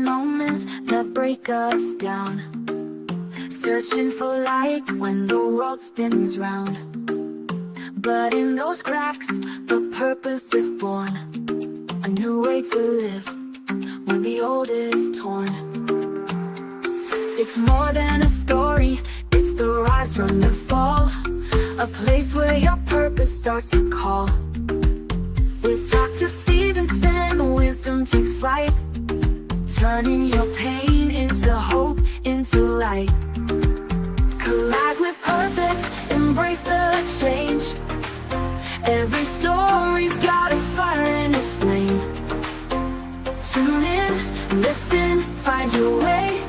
moments that break us down, searching for light when the world spins round. But in those cracks, the purpose is born, a new way to live when the old is torn. It's more than a story, it's the rise from the fall, a place where your purpose starts to call. With Dr. Stephenson, wisdom takes flight, turning your pain into hope, into light. Collide with purpose, embrace the change. Every story's got a fire in its flame. Tune in, listen, find your way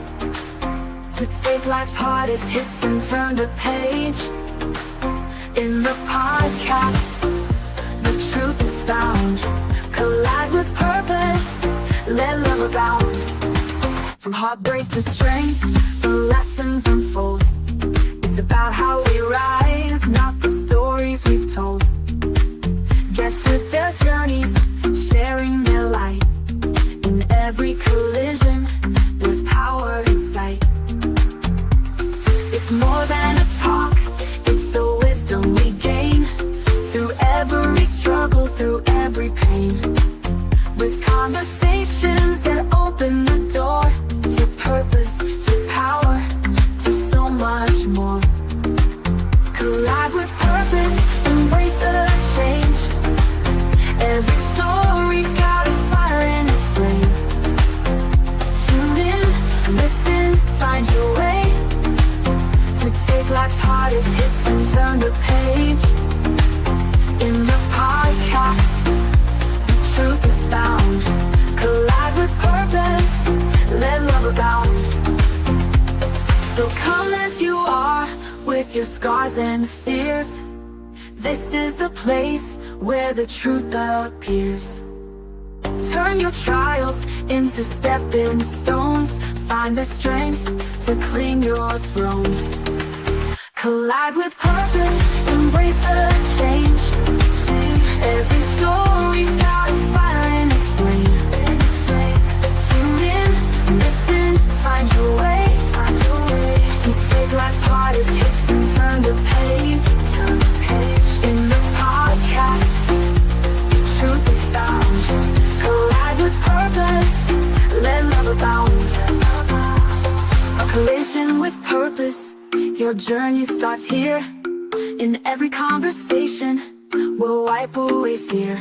to take life's hardest hits and turn the page. In the podcast, the truth is found. Collide with purpose, let love abound. From heartbreak to strength, the lessons unfold. It's about how we rise, not the stories we've told. Guests with their journeys, sharing their light. In every collision, there's power in sight. It's more than a talk, it's the wisdom we gain through every struggle, through every pain. With conversations that open the door to purpose, to power, to so much more. Collide with purpose, embrace the change. Every story's got a fire in its flame. Tune in, listen, find your way to take life's hardest hits and turn the page. In the podcast, the truth is found. Collide with purpose, let love abound. So come as you are, with your scars and fears. This is the place where the truth appears. Turn your trials into stepping stones. Find the strength to claim your throne. Collide with purpose, embrace the change. Every story's got a fire in its flame. Tune in, listen, find your way to take life's hardest hits and turn the page. In the podcast, the truth is found. Collide with purpose, let love abound. A collision with purpose, your journey starts here. In every conversation, we'll wipe away fear.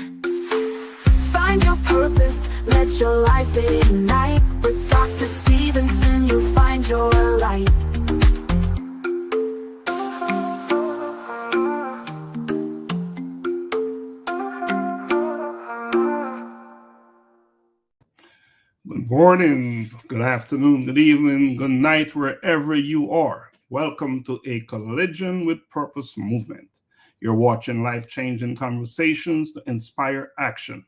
Find your purpose, let your life ignite. With Dr. Stephenson, you'll find your light. Good morning, good afternoon, good evening, good night, wherever you are. Welcome to a Collision with Purpose movement. You're watching life-changing conversations to inspire action.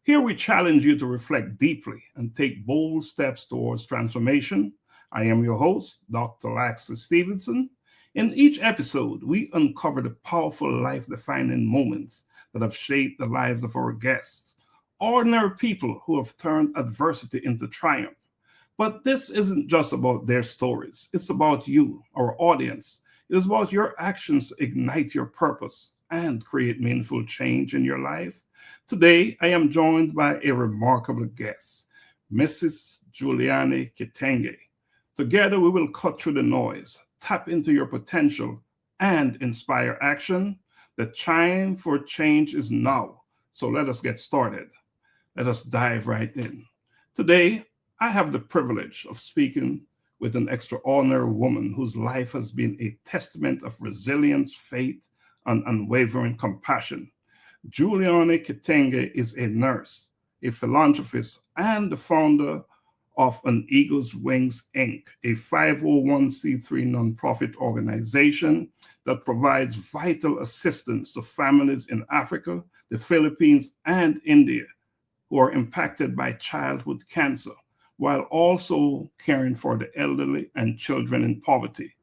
Here we challenge you to reflect deeply and take bold steps towards transformation. I am your host, Dr. Laxley Stephenson. In each episode, we uncover the powerful life-defining moments that have shaped the lives of our guests. Ordinary people who have turned adversity into triumph. But this isn't just about their stories. It's about you, our audience. It is about your actions to ignite your purpose and create meaningful change in your life. Today, I am joined by a remarkable guest, Mrs. Juliana Kitenge. Together, we will cut through the noise, tap into your potential, and inspire action. The time for change is now. So let us get started. Let us dive right in. Today, I have the privilege of speaking with an extraordinary woman whose life has been a testament of resilience, faith, and unwavering compassion. Juliana Kitenge is a nurse, a philanthropist, and the founder of An Eagle's Wings, Inc., a 501c3 nonprofit organization that provides vital assistance to families in Africa, the Philippines, and India who are impacted by childhood cancer, while also caring for the elderly and children in poverty.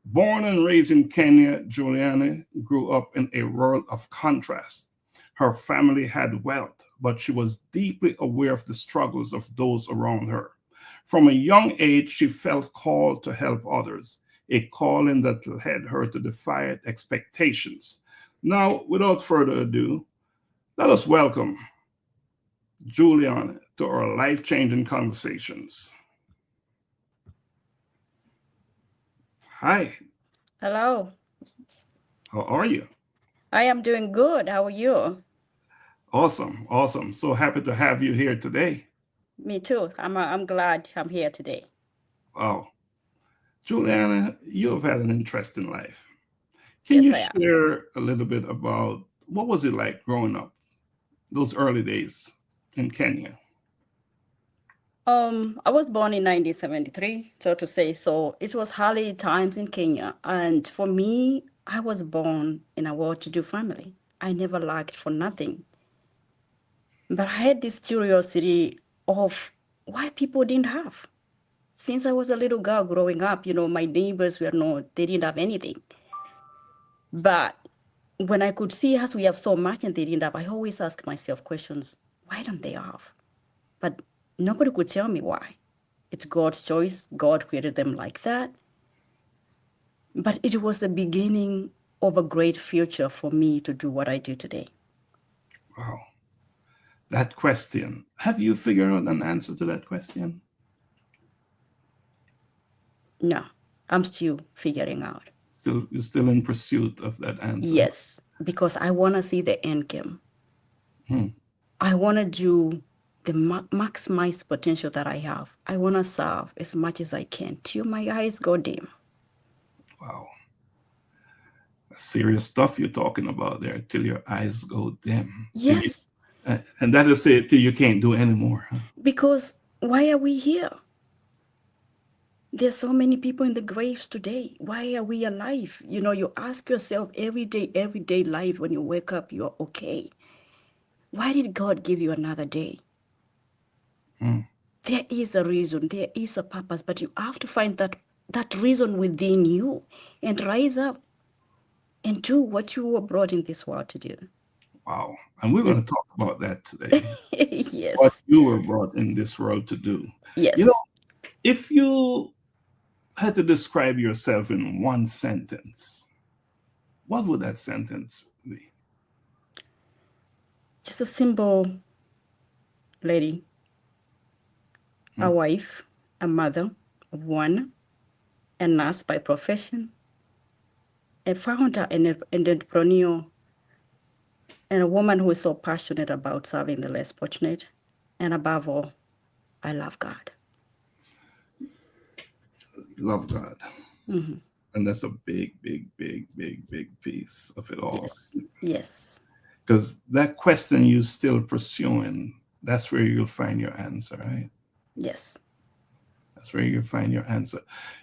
Born and raised in Kenya, Juliana grew up in a world of contrast. Her family had wealth, but she was deeply aware of the struggles of those around her. From a young age, she felt called to help others, a calling that led her to defy expectations. Now, without further ado, let us welcome Juliana to our life-changing conversations. Hi. Hello. How are you? I am doing good. How are you? Awesome, awesome. So happy to have you here today. Me too. I'm glad I'm here today. Wow. Juliana, you have had an interesting life. Can Yes, you I am. share a little bit about what was it like growing up, those early days in Kenya? I was born in 1973, so to say. So it was early times in Kenya, and for me, I was born in a well-to-do family. I never lacked for nothing, but I had this curiosity of why people didn't have. Since I was a little girl growing up, my neighbors they didn't have anything. But when I could see us, we have so much and they didn't have, I always ask myself questions, why don't they have? But nobody could tell me why. It's God's choice. God created them like that. But it was the beginning of a great future for me to do what I do today. Wow. That question, have you figured out an answer to that question? No, I'm still figuring out. You're still in pursuit of that answer? Yes, because I want to see the end game. Hmm. I want to do the maximize potential that I have. I want to serve as much as I can till my eyes go dim. Wow. That's serious stuff you're talking about there, till your eyes go dim. Yes. And that is it, till you can't do anymore. Huh? Because why are we here? There's so many people in the graves today. Why are we alive? You ask yourself every day life, when you wake up, you're okay. Why did God give you another day? There is a reason, there is a purpose, but you have to find that reason within you and rise up and do what you were brought in this world to do. Wow. And we're going to talk about that today. Yes. What you were brought in this world to do. Yes. If you had to describe yourself in one sentence, what would that sentence be? Just a simple lady, a wife, a mother of one, a nurse by profession, a founder and an entrepreneur, and a woman who is so passionate about serving the less fortunate. And above all, I love God. Love God. Mm-hmm. And that's a big piece of it all. Yes. Yes. Because that question you're still pursuing, that's where you'll find your answer, right? Yes. That's where you'll find your answer.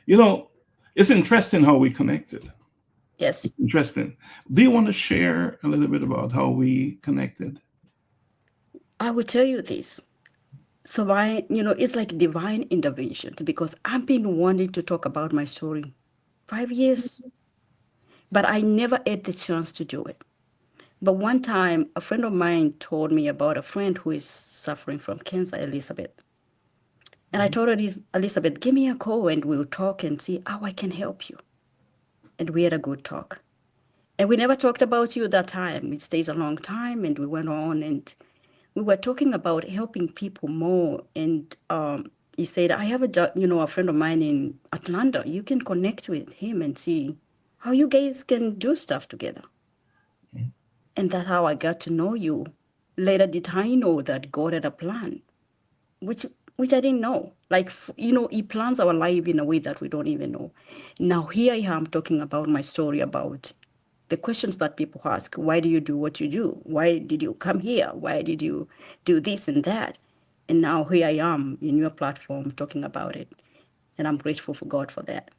It's interesting how we connected. Yes. It's interesting. Do you want to share a little bit about how we connected? I will tell you this. So it's like divine intervention, because I've been wanting to talk about my story 5 years, but I never had the chance to do it. But one time, a friend of mine told me about a friend who is suffering from cancer, Elizabeth. And I told her, Elizabeth, give me a call and we'll talk and see how I can help you. And we had a good talk. And we never talked about you that time. It stayed a long time, and we went on and we were talking about helping people more. And he said, I have a friend of mine in Atlanta. You can connect with him and see how you guys can do stuff together. Mm-hmm. And that's how I got to know you. Later did I know that God had a plan, which I didn't know. Like, he plans our life in a way that we don't even know. Now here I am talking about my story, about the questions that people ask. Why do you do what you do? Why did you come here? Why did you do this and that? And now here I am in your platform talking about it. And I'm grateful for God for that.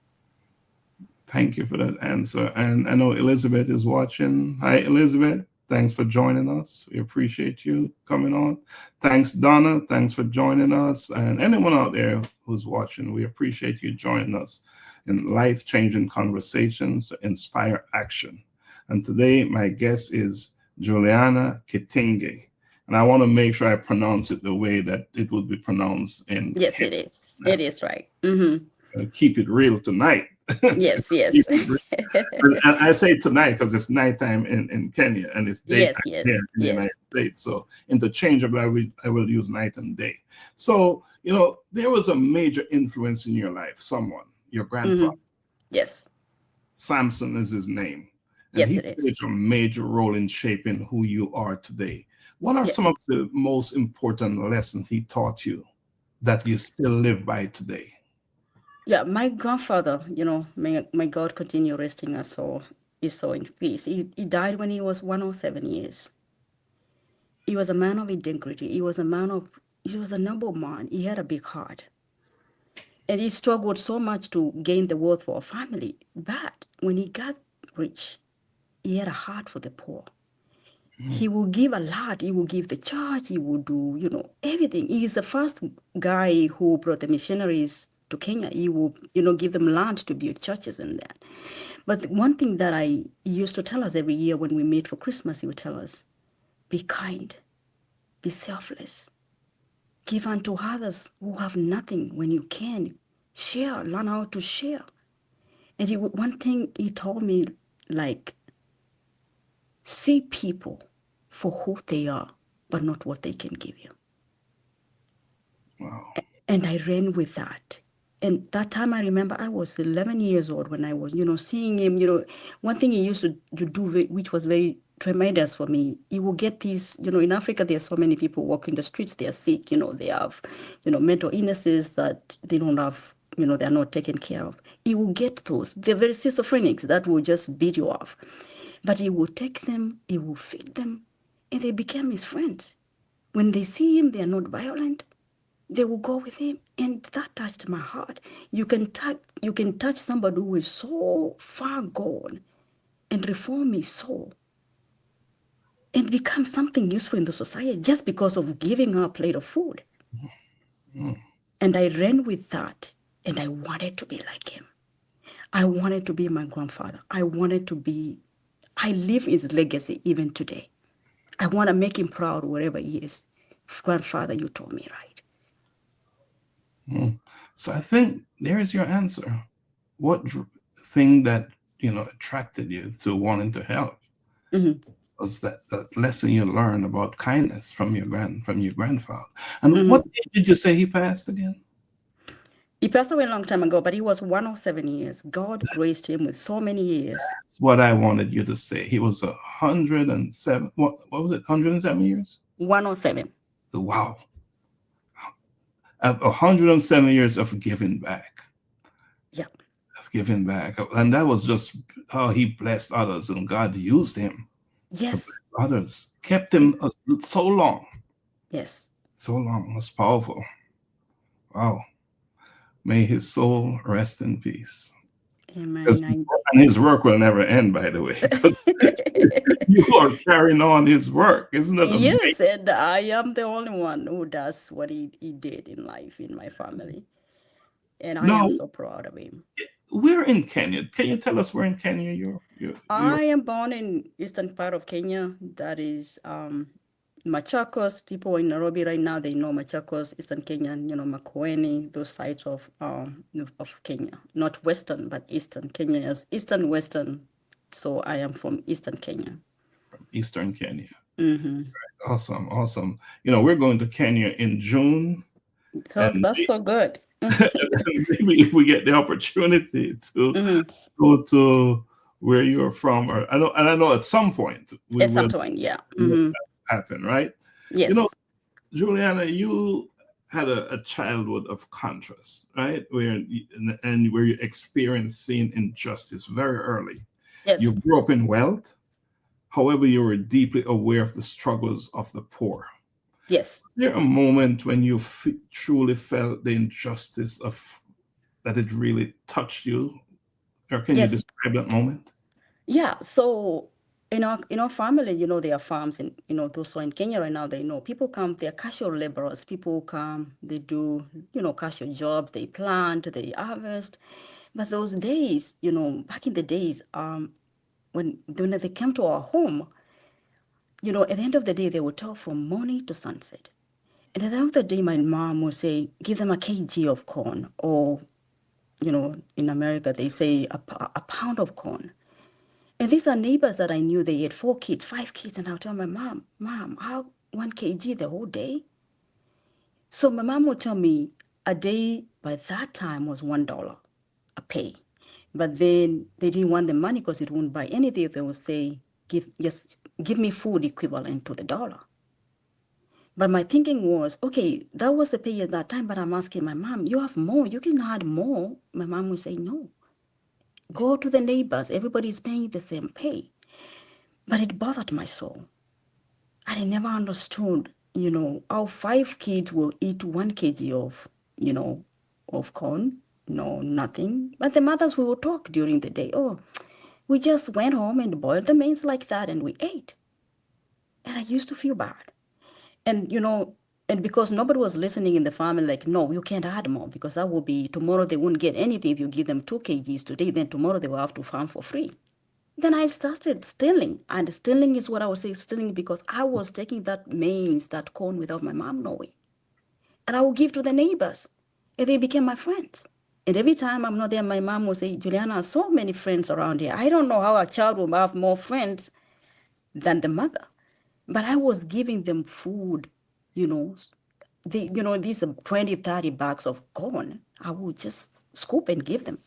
Thank you for that answer. And I know Elizabeth is watching. Hi, Elizabeth. Thanks for joining us. We appreciate you coming on. Thanks, Donna. Thanks for joining us. And anyone out there who's watching, we appreciate you joining us in life-changing conversations to inspire action. And today, my guest is Juliana Kitenge. and I want to make sure I pronounce it the way that it would be pronounced in Yes, it Kenya. is. It is right. Mm-hmm. Keep it real tonight. Yes, Keep yes. it real. And I say tonight because it's nighttime in Kenya and it's Yes, daytime here yes, in the yes. United States. So interchangeably, I will use night and day. So, there was a major influence in your life, someone, your grandfather. Mm-hmm. Yes, Samson is his name. And yes, he it is. played a major role in shaping who you are today. What are some Yes. of the most important lessons he taught you that you still live by today? Yeah, my grandfather, may God continue resting his soul in peace. He died when he was 107 years. He was a man of integrity. He was a noble man. He had a big heart. And he struggled so much to gain the wealth for a family. But when he got rich, he had a heart for the poor. He will give a lot. He will give the church. He will do, everything. He is the first guy who brought the missionaries to Kenya. He will, give them land to build churches and that. But one thing that he used to tell us every year when we meet for Christmas, he would tell us, be kind, be selfless, give unto others who have nothing when you can. Share, learn how to share. And one thing he told me, like, see people for who they are, but not what they can give you. Wow. And I ran with that. And that time I remember I was 11 years old when I was, seeing him, one thing he used to do, which was very tremendous for me, he will get these, in Africa, there are so many people walking the streets, they are sick, they have, mental illnesses that they don't have, they're not taken care of. He will get those. They're very schizophrenics that will just beat you off. But he will take them, he will feed them, and they became his friends. When they see him, they are not violent. They will go with him, and that touched my heart. You can touch somebody who is so far gone and reform his soul and become something useful in the society just because of giving her a plate of food. And I ran with that, and I wanted to be like him. I wanted to be my grandfather. I live his legacy even today. I want to make him proud wherever he is. Grandfather, you told me right. So I think there is your answer. What thing that attracted you to wanting to help Mm-hmm. was that lesson you learned about kindness from your grandfather. And Mm-hmm. what age did you say he passed again? He passed away a long time ago, but he was 107 years. God graced him with so many years. That's what I wanted you to say. He was 107. What was it? 107 years? 107. Wow. 107 years of giving back. Yeah. Of giving back. And that was just how he blessed others, and God used him to Yes. bless others. Kept him so long. Yes. So long. That's powerful. Wow. May his soul rest in peace. Amen. And his work will never end, by the way, because you are carrying on his work. Isn't that amazing? Yes, and I am the only one who does what he did in life in my family. And I Now, am so proud of him. we're in Kenya. Can you tell us where in Kenya you're? I am born in eastern part of Kenya. That is Machakos. People in Nairobi right now, they know Machakos, eastern Kenya, Makueni, those sides of Kenya. Not western, but eastern. Kenya is eastern, western. So I am from eastern Kenya. From Eastern Kenya. Mm-hmm. Awesome, awesome. We're going to Kenya in June, So and that's so good. maybe if we get the opportunity to Mm-hmm. go to where you're from, or I know at some point we At some will point, yeah. let Mm-hmm. that happen, right? Yes. Juliana, you had a childhood of contrast, right? Where you experienced seeing injustice very early. You Yes. grew up in wealth. However, you were deeply aware of the struggles of the poor. Yes. Is there a moment when you truly felt the injustice of that it really touched you? Or can you Yes. describe that moment? Yeah. So in our family, there are farms, and those who are in Kenya right now, they know people come, they're casual laborers. People come, they do, casual jobs, they plant, they harvest. But those days, back in the days, when they came to our home, you know, at the end of the day, they would talk from morning to sunset. And at the end of the day, my mom would say, give them a kg of corn, or, you know, in America, they say a pound of corn. And these are neighbors that I knew. They had 4 kids, 5 kids. And I'll tell my mom, how 1 kg the whole day? So my mom would tell me a day by that time was $1 a pay. But then they didn't want the money because it wouldn't buy anything. They would say, give me food equivalent to the dollar. But my thinking was, okay, that was the pay at that time, but I'm asking my mom, you have more, you can add more. My mom would say, no. Go to the neighbors, everybody's paying the same pay. But it bothered my soul. I never understood, you know, how 5 kids will eat 1 kg of, you know, of corn. No, nothing. But the mothers will talk during the day. Oh, we just went home and boiled the maize like that and we ate. And I used to feel bad. And, you know, and because nobody was listening in the family, like, no, you can't add more because that will be, tomorrow they won't get anything if you give them 2 kgs today, then tomorrow they will have to farm for free. Then I started stealing. And stealing is what I would say stealing because I was taking that maize, that corn without my mom knowing. And I would give to the neighbors. And they became my friends. And every time I'm not there, my mom will say, Juliana, so many friends around here. I don't know how a child will have more friends than the mother. But I was giving them food, you know. These 20, 30 bags of corn, I would just scoop and give them.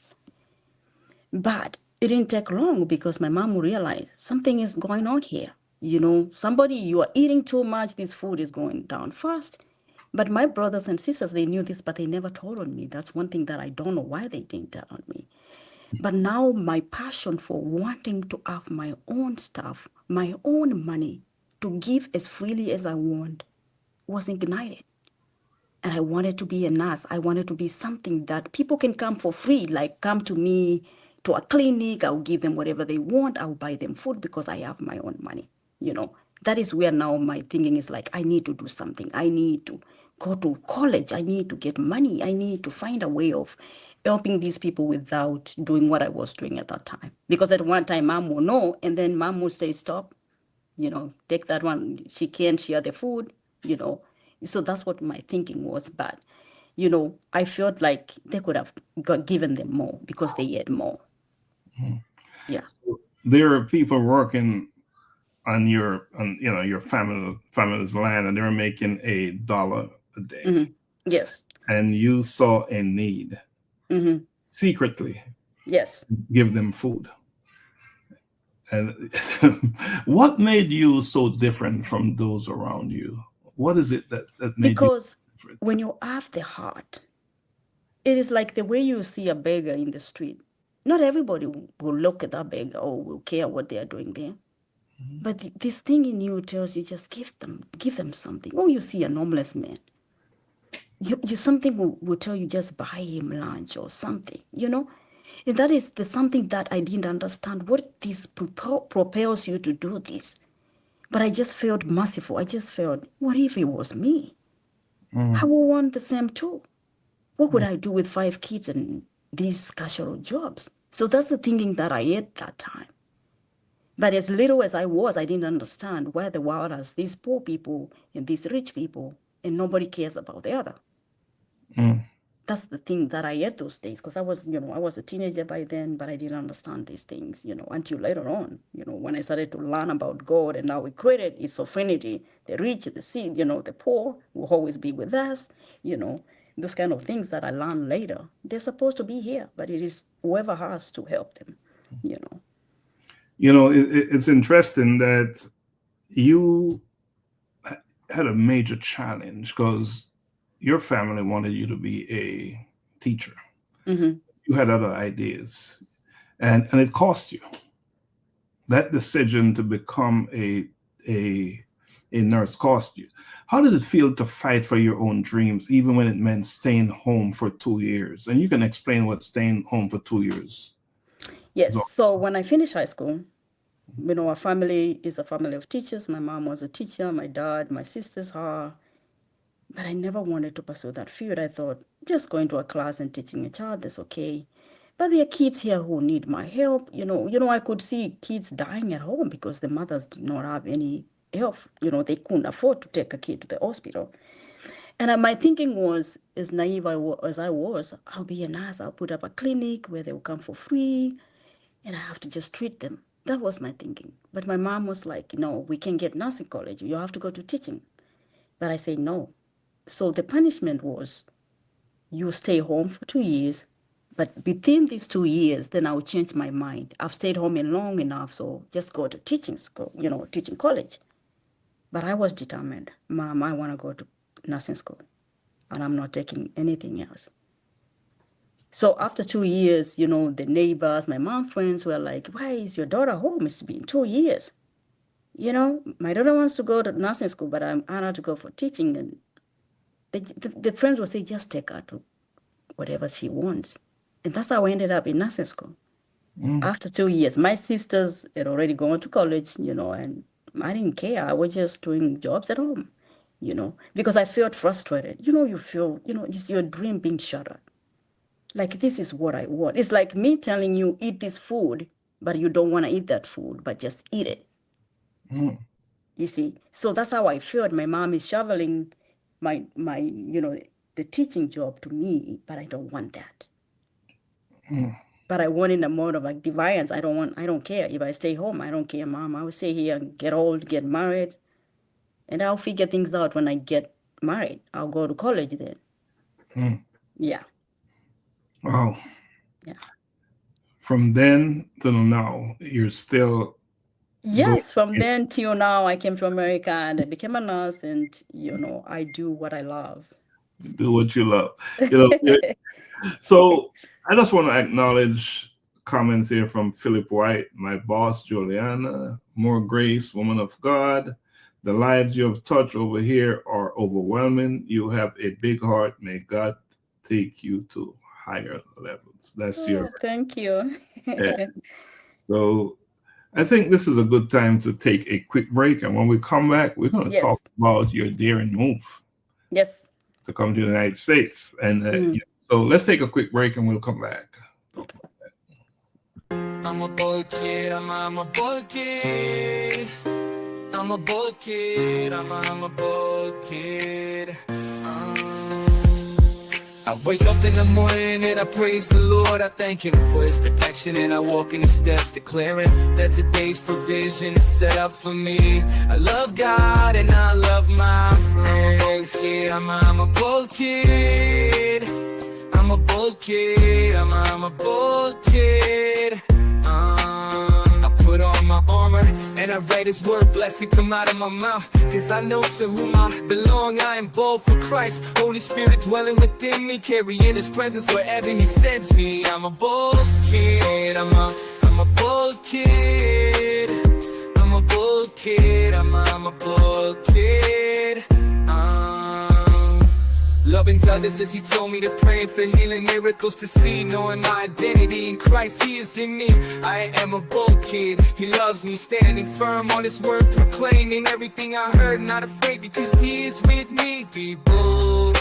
But it didn't take long because my mom would realize something is going on here. You know, you are eating too much, this food is going down fast. But my brothers and sisters, they knew this, but they never told on me. That's one thing that I don't know why they didn't tell on me. But now my passion for wanting to have my own stuff, my own money, to give as freely as I want, was ignited. And I wanted to be a nurse. I wanted to be something that people can come for free, like come to me to a clinic. I'll give them whatever they want. I'll buy them food because I have my own money. You know, that is where now my thinking is like, I need to do something. I need to go to college. I need to get money. I need to find a way of helping these people without doing what I was doing at that time. Because at one time, mom will know, and then mom will say, stop, you know, take that one. She can't share the food, you know. So that's what my thinking was. But, you know, I felt like they could have given them more because they had more. Mhm. Yeah. So there are people working on your family's land, and they're making $1 a day, Mm-hmm. Yes. and you saw a need, Mm-hmm. secretly Yes. give them food. And what made you so different from those around you? What is it that made you Because different? when you have the heart, it is like the way you see a beggar in the street. Not everybody will look at that beggar or will care what they are doing there. But this thing in you tells you just give them something. Oh, you see an homeless man. You something will tell you just buy him lunch or something, you know? And that is the something that I didn't understand. What this propels you to do this? But I just felt merciful. I just felt, what if it was me? I would want the same too. What would I do with 5 kids and these casual jobs? So that's the thinking that I had that time. But as little as I was, I didn't understand where the world has these poor people and these rich people, and nobody cares about the other. Mm. That's the thing that I had those days, because I was a teenager by then, but I didn't understand these things, until later on, when I started to learn about God and how He created His sovereignty, the rich, the sick, the poor will always be with us, those kind of things that I learned later. They're supposed to be here, but it is whoever has to help them. It's interesting that you had a major challenge because your family wanted you to be a teacher. Mm-hmm. You had other ideas, and it cost you. That decision to become a nurse cost you. How did it feel to fight for your own dreams, even when it meant staying home for 2 years? And you can explain what staying home for 2 years is Yes. all. So when I finished high school, our family is a family of teachers. My mom was a teacher, my dad, my sisters are. But I never wanted to pursue that field. I thought just going to a class and teaching a child, that's okay. But there are kids here who need my help. I could see kids dying at home because the mothers did not have any health. They couldn't afford to take a kid to the hospital. And my thinking was, as naive as I was, I'll be a nurse. I'll put up a clinic where they will come for free, and I have to just treat them. That was my thinking. But my mom was like, no, we can get nursing college. You have to go to teaching. But I say no. So the punishment was, you stay home for 2 years, but within these 2 years, then I'll change my mind. I've stayed home long enough, so just go to teaching school, teaching college. But I was determined. Mom, I want to go to nursing school, and I'm not taking anything else. So after 2 years, the neighbors, my mom friends were like, why is your daughter home? It's been 2 years. My daughter wants to go to nursing school, but I'm honored to go for teaching. And the friends would say, just take her to whatever she wants. And that's how I ended up in nursing school. After 2 years, my sisters had already gone to college, and I didn't care. I was just doing jobs at home, because I felt frustrated. You feel, it's your dream being shattered. Like, this is what I want. It's like me telling you, eat this food, but you don't want to eat that food, but just eat it. You see? So that's how I felt. My mom is shoveling my the teaching job to me, but I don't want that. But I want in a mode of like defiance. I don't care. If I stay home, I don't care, Mom. I will stay here and get old, get married, and I'll figure things out when I get married. I'll go to college then. Yeah. Wow. Yeah. From then to now, you're still... Yes, from then till now, I came to America and I became a nurse, and I do what I love. Do what you love. So I just want to acknowledge comments here from Philip White, my boss, Juliana, more grace, woman of God. The lives you have touched over here are overwhelming. You have a big heart. May God take you to higher levels. That's your... Thank you. Yeah. So I think this is a good time to take a quick break. And when we come back, we're going to talk about your daring move. Yes. To come to the United States. And so let's take a quick break and we'll come back. I'm a boy kid, I'm a boy kid. I'm a boy kid, I'm a boy kid. I wake up in the morning and I praise the Lord. I thank Him for His protection, and I walk in His steps, declaring that today's provision is set up for me. I love God and I love my friends. Yeah, I'm a bold kid. I'm a bold kid. I'm a bold kid. I put on my armor and I write His word, blessing come out of my mouth. Cause I know to whom I belong. I am bold for Christ, Holy Spirit dwelling within me, carrying His presence wherever He sends me. I'm a bold kid, I'm a bold kid. I'm a bold kid, I'm a bold kid. Loving others as He told me to pray for healing, miracles to see, knowing my identity in Christ, He is in me. I am a bold kid, He loves me, standing firm on His word, proclaiming everything I heard, not afraid because He is with me. Be bold.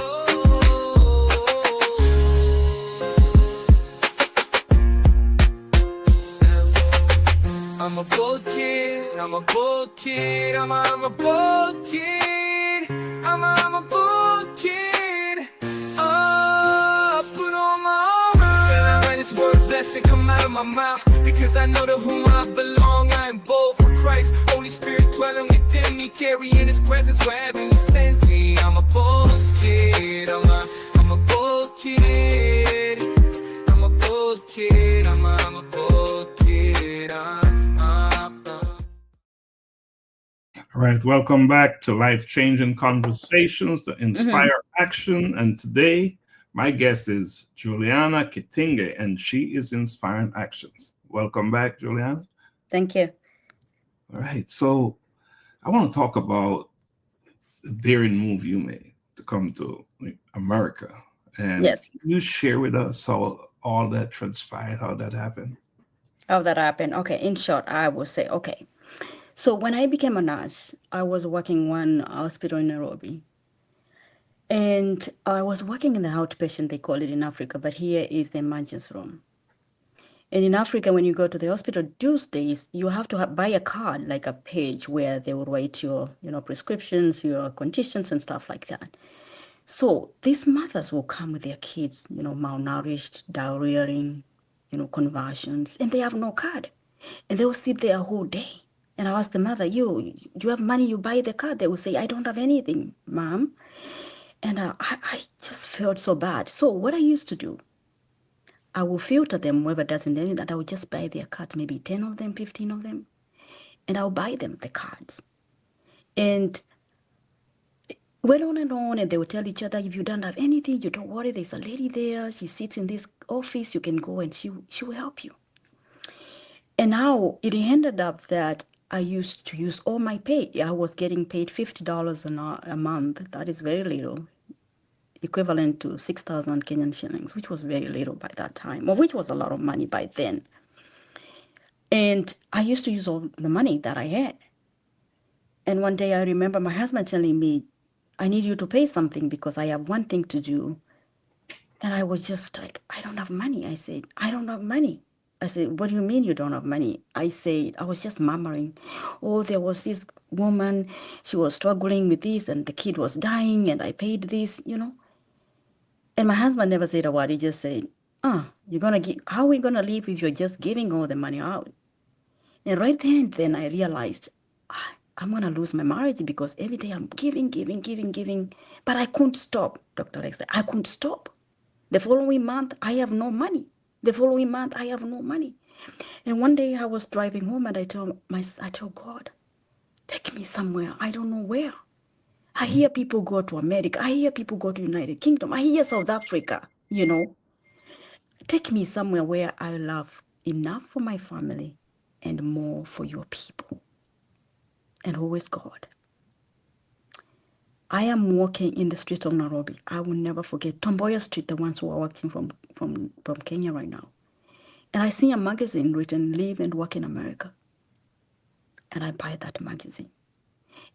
I'm a bold kid, I'm a bold kid, I'm a bold kid, I'm a bold kid. Put on my armor and I write His word, blessing come out of my mouth. Because I know to whom I belong. I am bold for Christ, Holy Spirit dwelling within me, carrying His presence wherever He sends me. I'm a bold kid, I'm a bold kid. I'm a bold kid, I'm a bold kid. All right, welcome back to Life-Changing Conversations to Inspire Action. And today, my guest is Juliana Kitenge, and she is inspiring actions. Welcome back, Juliana. Thank you. All right, so I want to talk about the daring move you made to come to America. And yes. Can you share with us how all that transpired, how that happened? How that happened? Okay, in short, I will say, okay. So when I became a nurse, I was working one hospital in Nairobi. And I was working in the outpatient, they call it in Africa, but here is the emergency room. And in Africa, when you go to the hospital those days, you have to buy a card, like a page where they will write your, prescriptions, your conditions and stuff like that. So these mothers will come with their kids, malnourished, diarrheaing, convulsions, and they have no card. And they will sit there a whole day. And I ask the mother, you have money, you buy the card. They will say, I don't have anything, mom. And I just felt so bad. So what I used to do, I will filter them, whoever doesn't need that, I will just buy their cards, maybe 10 of them, 15 of them, and I'll buy them the cards. And went on, and they will tell each other, if you don't have anything, you don't worry, there's a lady there, she sits in this office, you can go and she will help you. And now it ended up that I used to use all my pay. I was getting paid $50 a month. That is very little, equivalent to 6,000 Kenyan shillings, which was very little by that time, or which was a lot of money by then. And I used to use all the money that I had. And one day I remember my husband telling me, I need you to pay something because I have one thing to do. And I was just like, I don't have money. I said, I don't have money. I said, what do you mean you don't have money? I said, I was just murmuring. Oh, there was this woman, she was struggling with this and the kid was dying and I paid this, And my husband never said a word. He just said, you're going to give, how are we going to live if you're just giving all the money out? And right then I realized, I'm going to lose my marriage because every day I'm giving. But I couldn't stop, Dr. Laxley. I couldn't stop. The following month, I have no money. And one day I was driving home and I told God, take me somewhere. I don't know where. I hear people go to America. I hear people go to United Kingdom. I hear South Africa, Take me somewhere where I love enough for my family and more for your people. And who is God? I am walking in the streets of Nairobi. I will never forget Tomboya Street, the ones who are working from Kenya right now. And I see a magazine written, Live and Work in America. And I buy that magazine.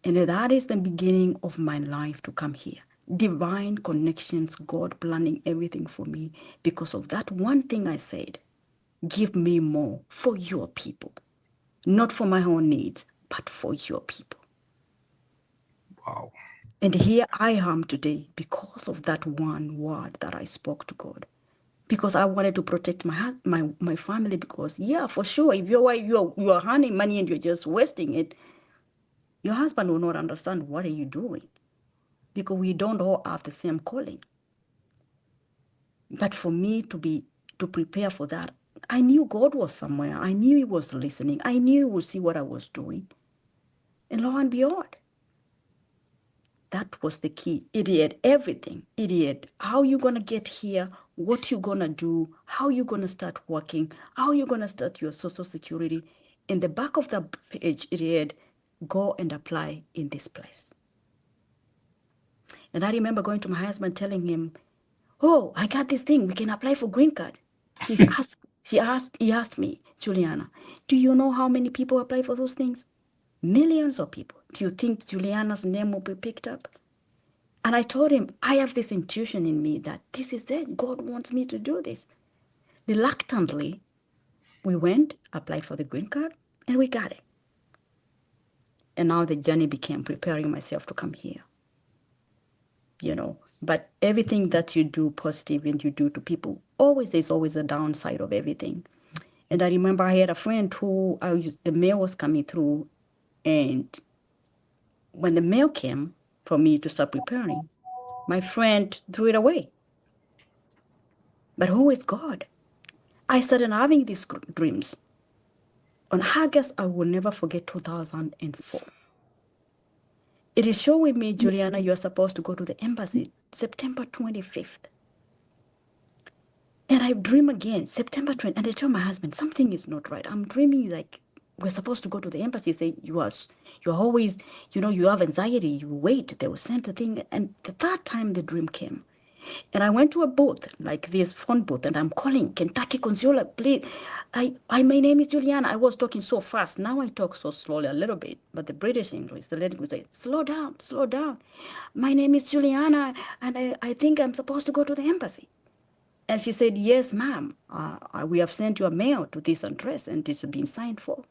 And that is the beginning of my life to come here. Divine connections, God planning everything for me because of that one thing I said. Give me more for your people. Not for my own needs, but for your people. Wow. And here I am today because of that one word that I spoke to God. Because I wanted to protect my family because, yeah, for sure, if you're earning money and you're just wasting it, your husband will not understand what are you doing because we don't all have the same calling. But for me to prepare for that, I knew God was somewhere. I knew he was listening. I knew he would see what I was doing. And lo and behold, that was the key. It had everything. It had how you're going to get here, what you're going to do, how you're going to start working, how you're going to start your Social Security. In the back of the page, it had go and apply in this place. And I remember going to my husband telling him, oh, I got this thing. We can apply for green card. He asked me, Juliana, do you know how many people apply for those things? Millions of people. Do you think Juliana's name will be picked up? And I told him, I have this intuition in me that this is it. God wants me to do this. Reluctantly, we went, applied for the green card, and we got it. And now the journey became preparing myself to come here. But everything that you do positive and you do to people, there's always a downside of everything. And I remember I had a friend who the mail was coming through, and when the mail came for me to start preparing, my friend threw it away. But who is God? I started having these dreams. On August, I will never forget 2004. It is showing me, Juliana, you're supposed to go to the embassy September 25th. And I dream again, September 20th. And I tell my husband, something is not right. I'm dreaming like we're supposed to go to the embassy. Say, you're always, you have anxiety. You wait. They will send a thing. And the third time the dream came. And I went to a booth, like this phone booth, and I'm calling, Kentucky Consular, please. My name is Juliana. I was talking so fast. Now I talk so slowly a little bit. But the British English, the lady would say, slow down. My name is Juliana, and I think I'm supposed to go to the embassy. And she said, yes, ma'am, we have sent you a mail to this address and it's been signed for.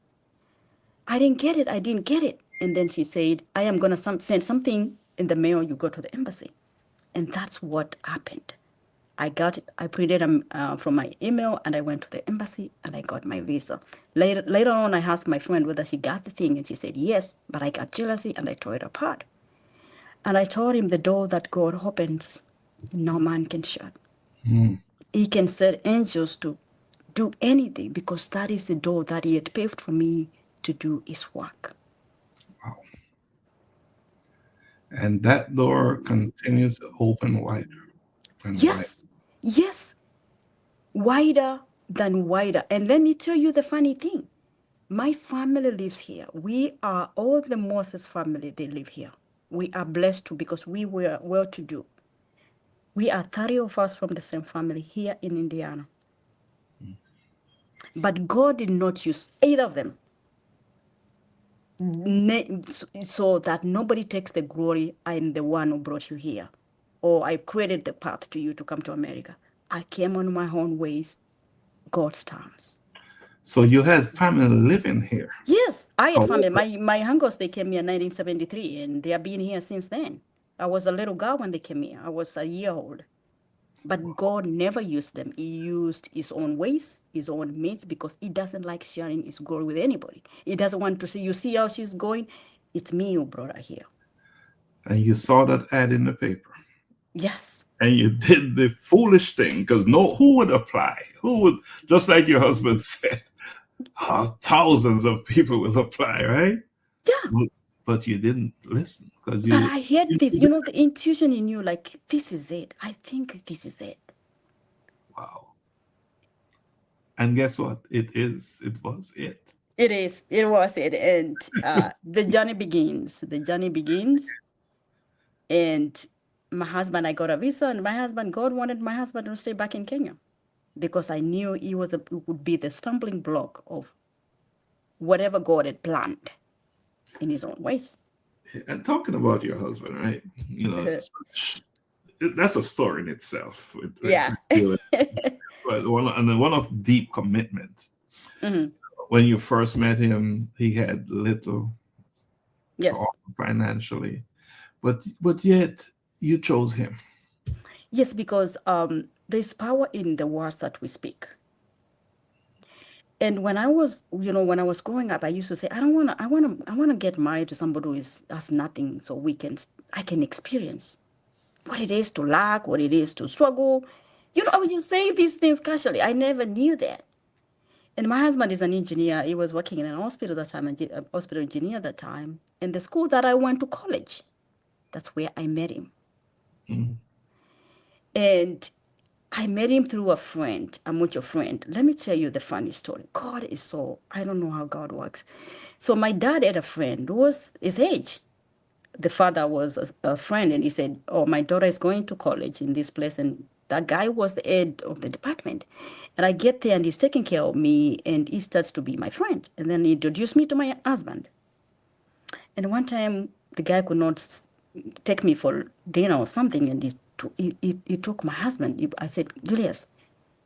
I didn't get it. I didn't get it. And then she said, I am going to send something in the mail. You go to the embassy. And that's what happened. I got it. I printed from my email and I went to the embassy and I got my visa. Later on, I asked my friend whether she got the thing and she said yes, but I got jealousy and I tore it apart. And I told him the door that God opens, no man can shut. He can send angels to do anything because that is the door that he had paved for me to do his work. Wow. And that door continues to open wider and Yes, yes, wider than wider. And let me tell you the funny thing. My family lives here. We are all the Moses family, they live here. We are blessed too because we were well-to-do. We are 30 of us from the same family here in Indiana. But God did not use either of them so that nobody takes the glory. I'm the one who brought you here, or I created the path to you to come to America. I came on my own ways, God's terms. So you had family living here? Yes, I had Oh, family. My uncles, they came here in 1973, and they have been here since then. I was a little girl when they came here. I was a year old. But God never used them. He used his own ways, his own means, because he doesn't like sharing his glory with anybody. He doesn't want to say, you see how she's going? It's me who brought her here. And you saw that ad in the paper. Yes. And you did the foolish thing, because who would apply? Who would, just like your husband said, thousands of people will apply, right? Yeah. But you didn't listen. But I had this, the intuition in you, like, this is it. I think this is it. Wow. And guess what? It was it. It is. It was it. And the journey begins. The journey begins. And my husband, I got a visa, and God wanted my husband to stay back in Kenya because I knew he would be the stumbling block of whatever God had planned in his own ways. And talking about your husband, right? That's a story in itself. Yeah. But one of deep commitment. Mm-hmm. When you first met him, he had little, yes, financially, but yet you chose him. Yes, because there's power in the words that we speak. And when I was growing up, I used to say, I want to get married to somebody who has nothing, so I can experience what it is to lack, what it is to struggle. I was just saying these things casually. I never knew that. And my husband is an engineer. He was working in an hospital at that time, a hospital engineer at that time. And the school that I went to college, that's where I met him. Mm-hmm. And I met him through a friend, a mutual friend. Let me tell you the funny story. God is I don't know how God works. So my dad had a friend who was his age. The father was a friend, and he said, oh, my daughter is going to college in this place. And that guy was the head of the department. And I get there, and he's taking care of me, and he starts to be my friend. And then he introduced me to my husband. And one time, the guy could not take me for dinner or something, and he took my husband. I said, Julius,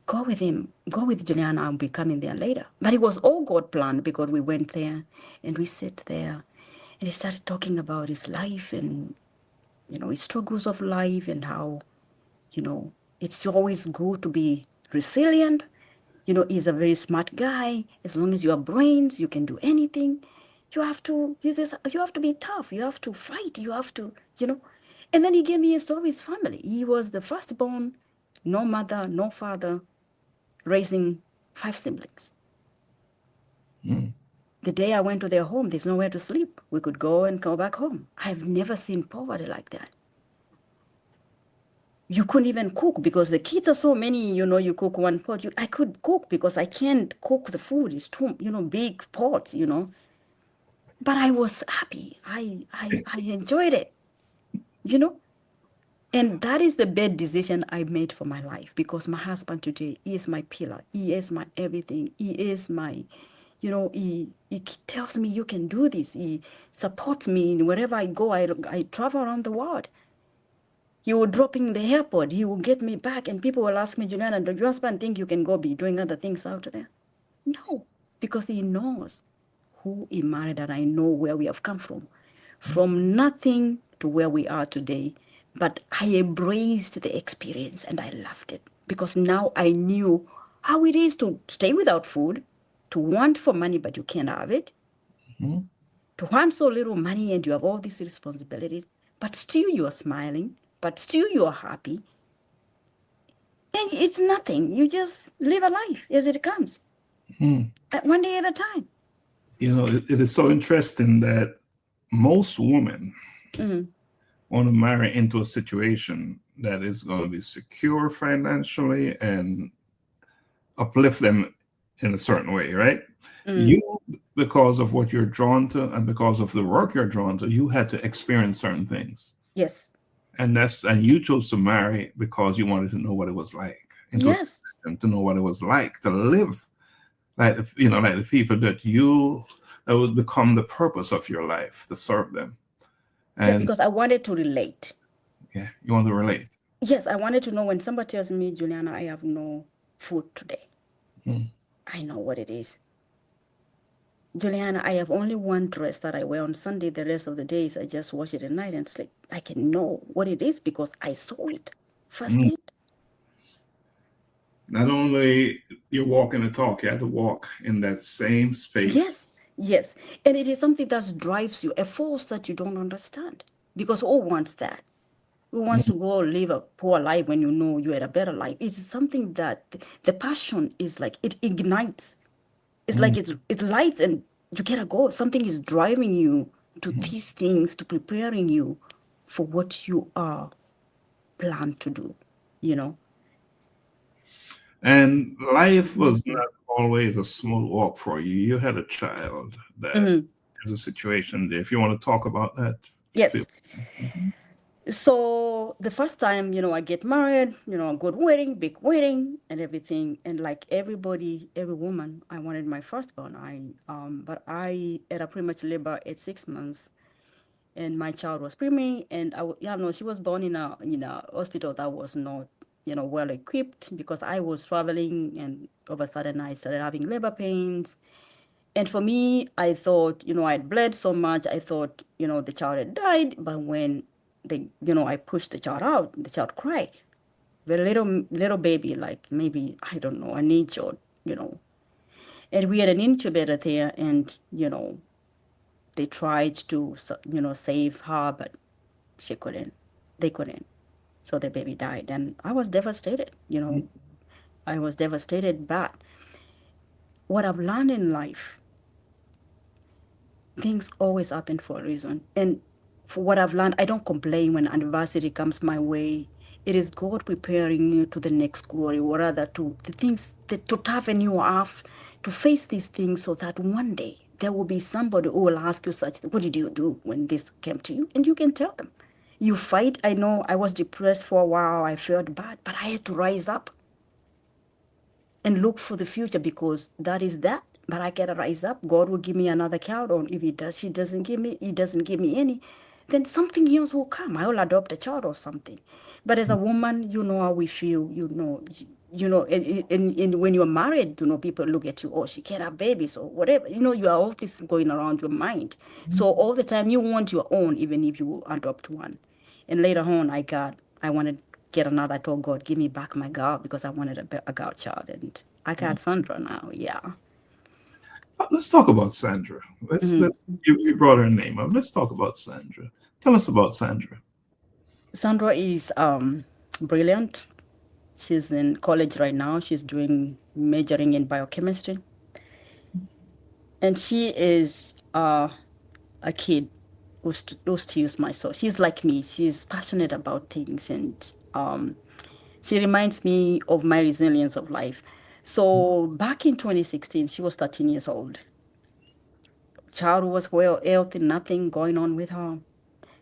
go with him. Go with Juliana. I'll be coming there later. But it was all God planned, because we went there, and we sat there, and he started talking about his life and, his struggles of life and how, it's always good to be resilient. He's a very smart guy. As long as you have brains, you can do anything. You have to be tough. You have to fight. You have to, And then he gave me a story of his family. He was the firstborn, no mother, no father, raising 5 siblings. Mm. The day I went to their home, there's nowhere to sleep. We could go and go back home. I've never seen poverty like that. You couldn't even cook because the kids are so many, you cook one pot. I could cook because I can't cook the food. It's too, big pots, But I was happy. I enjoyed it, And that is the bad decision I made for my life, because my husband today, he is my pillar. He is my everything. He is my, he tells me you can do this. He supports me wherever I go. I travel around the world. He would drop me in the airport. He would get me back. And people will ask me, Juliana, do your husband think you can go be doing other things out there? No, because he knows who he married, and I know where we have come from nothing to where we are today. But I embraced the experience and I loved it because now I knew how it is to stay without food, to want for money, but you can't have it, to want so little money and you have all these responsibilities, but still you are smiling, but still you are happy. And it's nothing. You just live a life as it comes, one day at a time. You know, it is so interesting that most women want to marry into a situation that is going to be secure financially and uplift them in a certain way, right? You, because of what you're drawn to and because of the work you're drawn to, you had to experience certain things. Yes. And you chose to marry because you wanted to know what it was like. Yes. To know what it was like to live like the people that would become the purpose of your life, to serve them. And yeah, because I wanted to relate. Yeah, you want to relate. Yes, I wanted to know when somebody tells me, Juliana, I have no food today. I know what it is. Juliana, I have only one dress that I wear on Sunday. The rest of the days, I just wash it at night and sleep. I can know what it is because I saw it firsthand. Not only you're walking the talk, you have to walk in that same space. Yes. And it is something that drives you, a force that you don't understand. Because who wants that? Who wants to go live a poor life when you know you had a better life? It's something that the passion is like, it ignites. It's like it lights and you gotta go. Something is driving you to these things, to preparing you for what you are planned to do, you know? And life was not always a smooth walk for you. You had a child that is a situation there. If you want to talk about that. Yes. So the first time, I get married, a good wedding, big wedding and everything. And like everybody, every woman, I wanted my firstborn. But I had a premature labor at 6 months and my child was preemie and she was born in a hospital that was not, well equipped because I was traveling and all of a sudden I started having labor pains. And for me, I thought, I'd bled so much. I thought, the child had died. But when I pushed the child out, the child cried. The little baby, like maybe, I don't know, an inch or, And we had an incubator there and, they tried to, save her, but she couldn't. They couldn't. So the baby died. And I was devastated, I was devastated. But what I've learned in life, things always happen for a reason. And for what I've learned, I don't complain when adversity comes my way. It is God preparing you to the next glory, or rather to the things to toughen you off, to face these things so that one day there will be somebody who will ask you what did you do when this came to you? And you can tell them. You fight. I know I was depressed for a while. I felt bad, but I had to rise up and look for the future because that is that. But I gotta rise up. God will give me another child, or if He doesn't give me any, then something else will come. I will adopt a child or something. But as a woman, you know how we feel. And when you're married, people look at you. Oh, she can't have babies or whatever. You have all this going around your mind. So all the time you want your own, even if you adopt one. And later on, I wanted to get another. I told God, give me back my girl because I wanted a girl child, and I got Sandra now. Yeah. Let's talk about Sandra. You brought her name up. Let's talk about Sandra. Tell us about Sandra. Sandra is brilliant. She's in college right now. She's majoring in biochemistry. And she is a kid who steals my soul. She's like me. She's passionate about things. And she reminds me of my resilience of life. So back in 2016, she was 13 years old. Child was well healthy, nothing going on with her.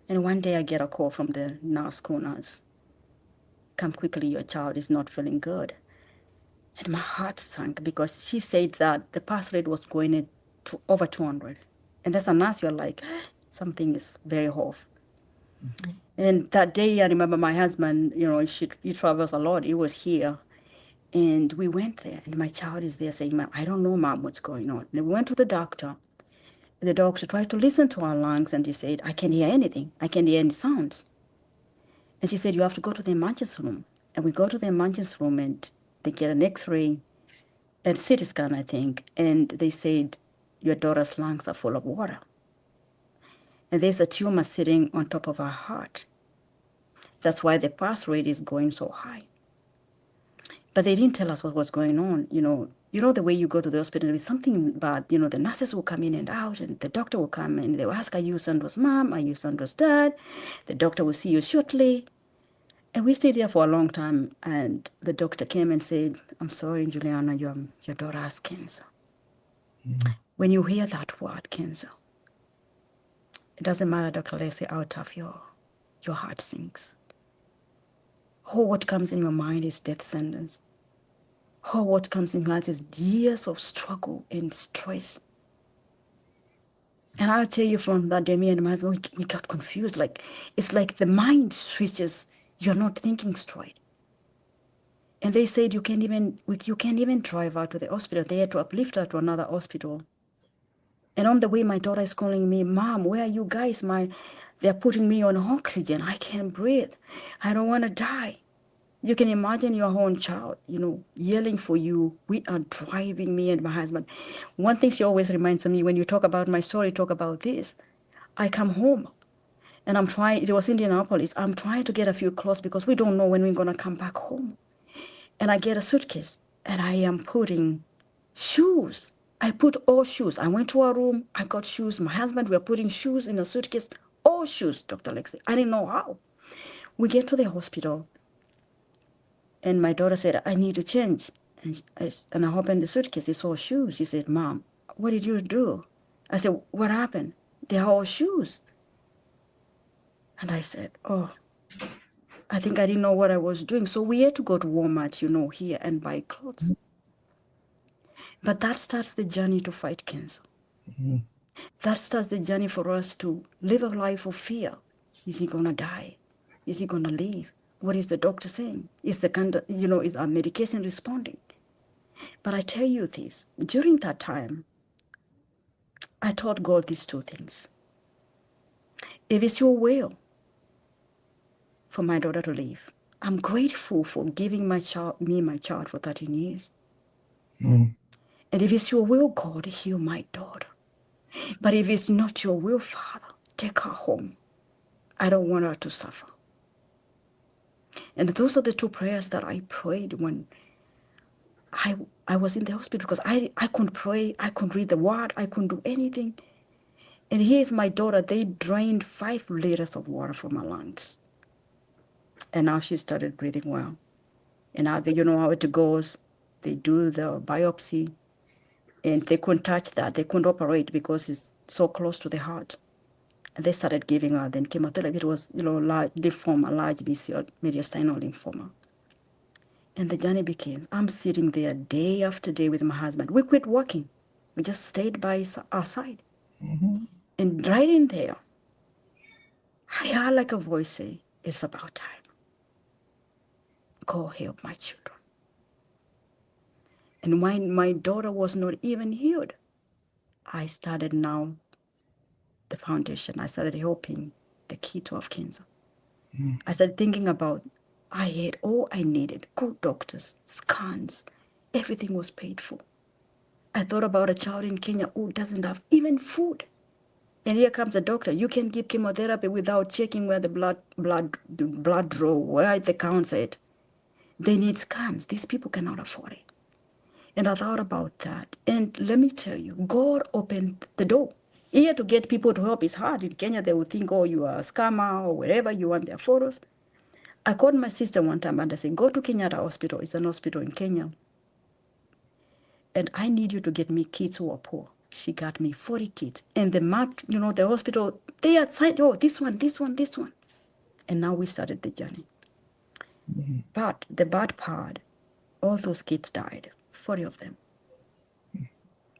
And one day I get a call from the school nurse. Come quickly, your child is not feeling good. And my heart sank because she said that the pass rate was going to over 200. And as a nurse, you're like, something is very off. And that day, I remember my husband, he travels a lot. He was here. And we went there, and my child is there saying, Mom, I don't know, Mom, what's going on. And we went to the doctor. The doctor tried to listen to our lungs, and he said, I can't hear anything. I can't hear any sounds. And she said, you have to go to the emergency room. And we go to the emergency room, and they get an X-ray and CT scan, I think. And they said, your daughter's lungs are full of water. And there's a tumor sitting on top of her heart. That's why the pulse rate is going so high. But they didn't tell us what was going on. You know the way you go to the hospital with something bad, the nurses will come in and out, and the doctor will come and they will ask, are you Sandra's mom? Are you Sandra's dad? The doctor will see you shortly. And we stayed there for a long time, and the doctor came and said, I'm sorry, Juliana, your daughter has cancer. Mm-hmm. When you hear that word, cancer, it doesn't matter, Dr. Laxley, out of your heart sinks. Oh, what comes in your mind is death sentence. Oh, what comes in your mind is years of struggle and stress. And I'll tell you, from that day, me and my husband, we got confused. It's like the mind switches. You're not thinking straight. And they said you can't even drive out to the hospital. They had to uplift her to another hospital. And on the way, my daughter is calling me, Mom, where are you guys? They're putting me on oxygen. I can't breathe. I don't want to die. You can imagine your own child, yelling for you. We are driving, me and my husband. One thing she always reminds me, when you talk about my story, talk about this. I come home, and I'm trying, it was Indianapolis, I'm trying to get a few clothes because we don't know when we're going to come back home. And I get a suitcase, and I am putting shoes. I put all shoes. I went to our room, I got shoes. My husband, we are putting shoes in a suitcase, all shoes, Dr. Laxley. I didn't know how. We get to the hospital, and my daughter said, I need to change. And I opened the suitcase. It's all shoes. She said, Mom, what did you do? I said, what happened? They're all shoes. And I said, oh, I think I didn't know what I was doing. So we had to go to Walmart, here, and buy clothes. But that starts the journey to fight cancer. Mm-hmm. That starts the journey for us to live a life of fear. Is he going to die? Is he going to live? What is the doctor saying? Is is our medication responding? But I tell you this, during that time, I taught God these two things. If it's your will for my daughter to live, I'm grateful for giving my child for 13 years. Mm. And if it's your will, God, heal my daughter. But if it's not your will, Father, take her home. I don't want her to suffer. And those are the two prayers that I prayed when I was in the hospital, because I couldn't pray, I couldn't read the word, I couldn't do anything. And here's my daughter, they drained 5 liters of water from her lungs. And now she started breathing well. And now you know how it goes. They do the biopsy, and they couldn't touch that. They couldn't operate because it's so close to the heart. And they started giving her then chemotherapy. It was, large lymphoma, large BC mediastinal lymphoma. And the journey begins. I'm sitting there day after day with my husband. We quit working. We just stayed by our side. Mm-hmm. And right in there, I heard like a voice say, it's about time. Go help my children. And when my daughter was not even healed, I started now the foundation. I started helping the kids who have cancer. Mm. I started thinking about, I had all I needed, good doctors, scans, everything was paid for. I thought about a child in Kenya who doesn't have even food. And here comes a doctor. You can give chemotherapy without checking where the blood draw, where the counts at. They need scans. These people cannot afford it. And I thought about that. And let me tell you, God opened the door. Here to get people to help is hard. In Kenya, they would think, oh, you are a scammer or wherever you want their photos. I called my sister one time and I said, go to Kenyatta Hospital. It's an hospital in Kenya. And I need you to get me kids who are poor. She got me 40 kids. And the hospital, they had signed, oh, this one. And now we started the journey. Mm-hmm. But the bad part, all those kids died, 40 of them. Mm-hmm.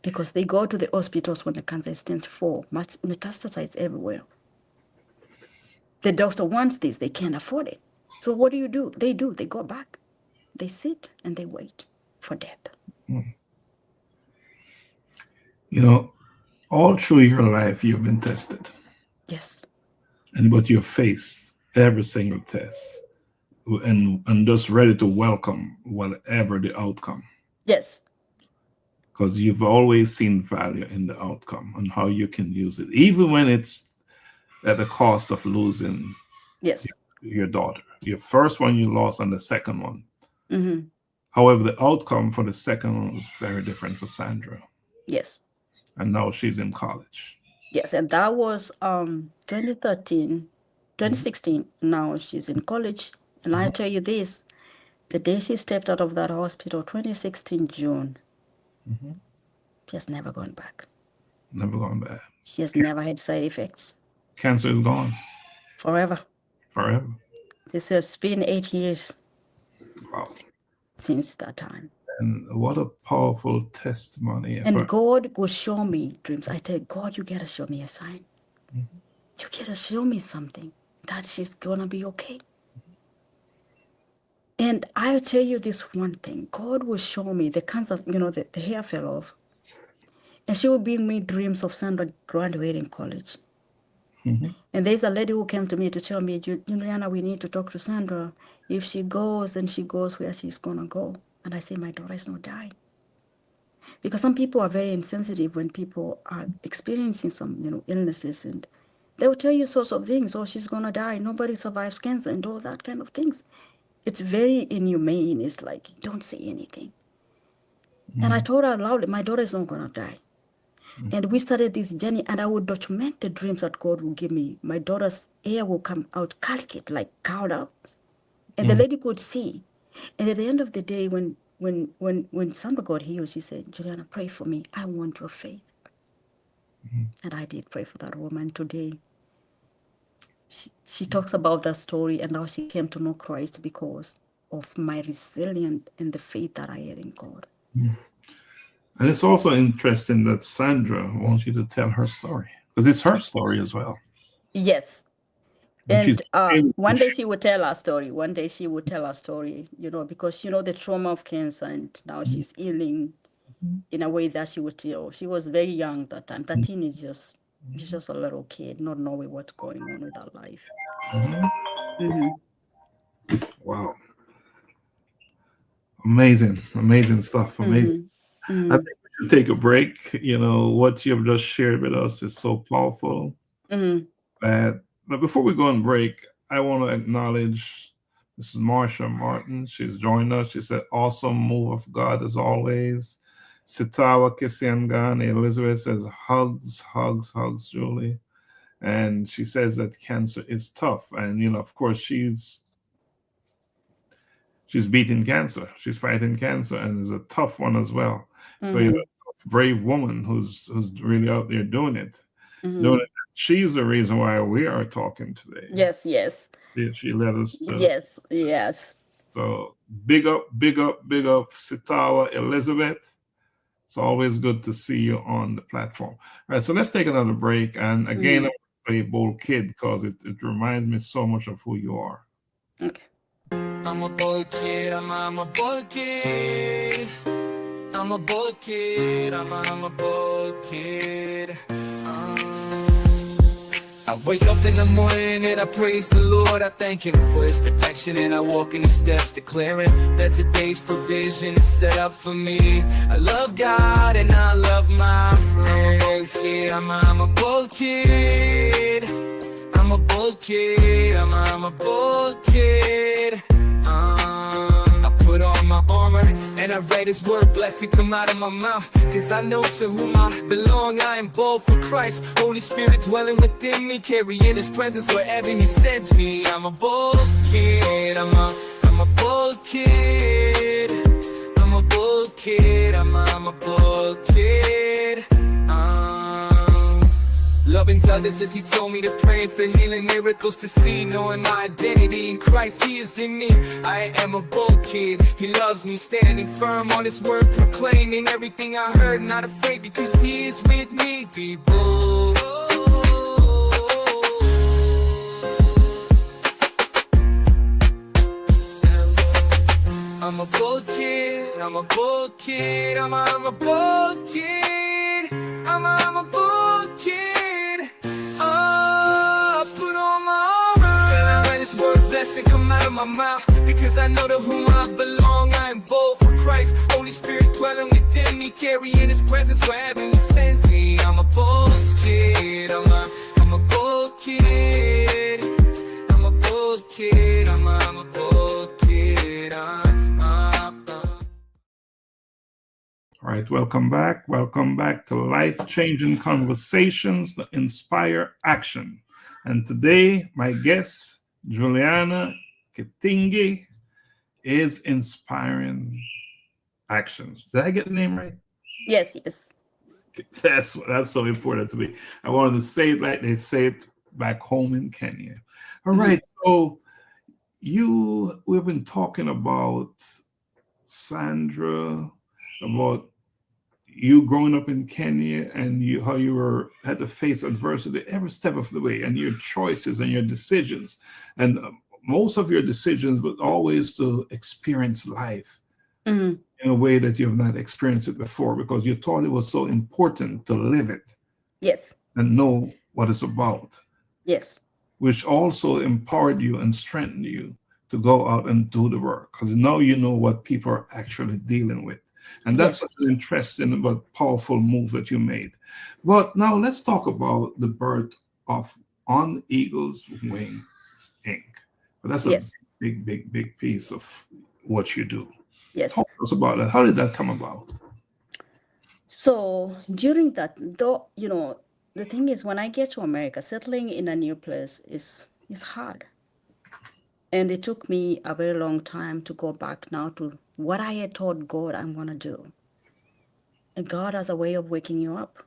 Because they go to the hospitals when the cancer stands for metastasized everywhere. The doctor wants this, they can't afford it. So what do? They go back. They sit and they wait for death. You know, all through your life, you've been tested. Yes. But you've faced every single test and just ready to welcome whatever the outcome. Yes. Because you've always seen value in the outcome and how you can use it, even when it's at the cost of losing your daughter. Your first one you lost and the second one. Mm-hmm. However, the outcome for the second one was very different for Sandra. Yes. And now she's in college. Yes, and that was 2016. Now she's in college. And I tell you this, the day she stepped out of that hospital, 2016 June, she has never gone back. Never gone back. She has never had side effects. Cancer is gone. Forever. Forever. This has been 8 years. Wow. Since that time. And what a powerful testimony. And God will show me dreams. I tell God, you gotta show me a sign. You gotta show me something that she's gonna be okay. And I'll tell you this one thing. God will show me the cancer, the hair fell off. And she will bring me dreams of Sandra graduating college. And there's a lady who came to me to tell me, Juliana, we need to talk to Sandra. If she goes, then she goes where she's gonna go. And I say, my daughter is not dying. Because some people are very insensitive when people are experiencing some, illnesses, and they will tell you sorts of things. Oh, she's gonna die. Nobody survives cancer and all that kind of things. It's very inhumane. It's like, don't say anything. And I told her loudly, my daughter is not gonna die. And we started this journey, and I would document the dreams that God will give me. My daughter's hair will come out calcate, like cowed out. And the lady could see. And at the end of the day, when Sandra got healed, she said, Juliana, pray for me. I want your faith. And I did pray for that woman today. She talks about that story and how she came to know Christ because of my resilience and the faith that I had in God. And it's also interesting that Sandra wants you to tell her story, because it's her story as well. Yes. And one day she would tell our story. Because, the trauma of cancer, and now she's healing in a way that she would, she was very young that time. 13 is just a little kid, not knowing what's going on with her life. Wow. Amazing stuff. Amazing. I think we should take a break. What you've just shared with us is so powerful. But before we go on break, I want to acknowledge Mrs. Marsha Martin. She's joined us. She said, awesome move of God as always. Sitawa Kisiangan Elizabeth says, hugs, Julie. And she says that cancer is tough. And, of course, she's beating cancer. She's fighting cancer, and is a tough one as well. So you're a brave woman who's really out there doing it. She's the reason why we are talking today. Yes. She led us to. Yes. So big up, Sitawa Elizabeth. It's always good to see you on the platform. All right, so let's take another break. And again, I'm going to play Bold Kid because it reminds me so much of who you are. Okay. I'm a bold kid, I'm a bold kid. I'm a bold kid, I'm a bold kid. I wake up in the morning and I praise the Lord. I thank Him for His protection, and I walk in His steps, declaring that today's provision is set up for me. I love God and I love my friends. I'm a bold kid. I'm a bold kid. I'm a bold kid. I put on my armor and I read His word, blessing come out of my mouth. Cause I know to whom I belong, I am bold for Christ. Holy Spirit dwelling within me, carrying His presence wherever He sends me. I'm a bold kid, I'm a bold kid. I'm a bold kid, I'm a bold kid. Loving others as He told me to pray for healing, miracles to see, knowing my identity in Christ, He is in me. I am a bold kid, He loves me, standing firm on His word, proclaiming everything I heard, not afraid because He is with me. Be bold. I'm a bold kid, I'm a bold kid, I'm a bold kid, I'm a bold kid. Put on my armor, and I let His word blessing come out of my mouth, because I know to whom I belong. I am bold for Christ, Holy Spirit dwelling within me, carrying His presence wherever He sends me. I'm a bold kid, I'm a bold kid, I'm a bold kid, I'm a bold kid. All right, welcome back. Welcome back to Life-Changing Conversations that Inspire Action. And today, my guest, Juliana Kitenge, is inspiring actions. Did I get the name right? Yes, yes. That's so important to me. I wanted to say it like they say it back home in Kenya. All right, so we've been talking about Sandra, about you growing up in Kenya and how you had to face adversity every step of the way, and your choices and your decisions, and most of your decisions was always to experience life in a way that you have not experienced it before, because you thought it was so important to live it. Yes. And know what it's about. Yes. Which also empowered you and strengthened you to go out and do the work, because now you know what people are actually dealing with. And that's such an interesting but powerful move that you made. But now let's talk about the birth of On Eagle's Wings Inc. But that's a big piece of what you do. Yes. Talk to us about that. How did that come about? So during that, though, the thing is, when I get to America, settling in a new place is hard. And it took me a very long time to go back now to what I had told God I'm going to do. And God has a way of waking you up.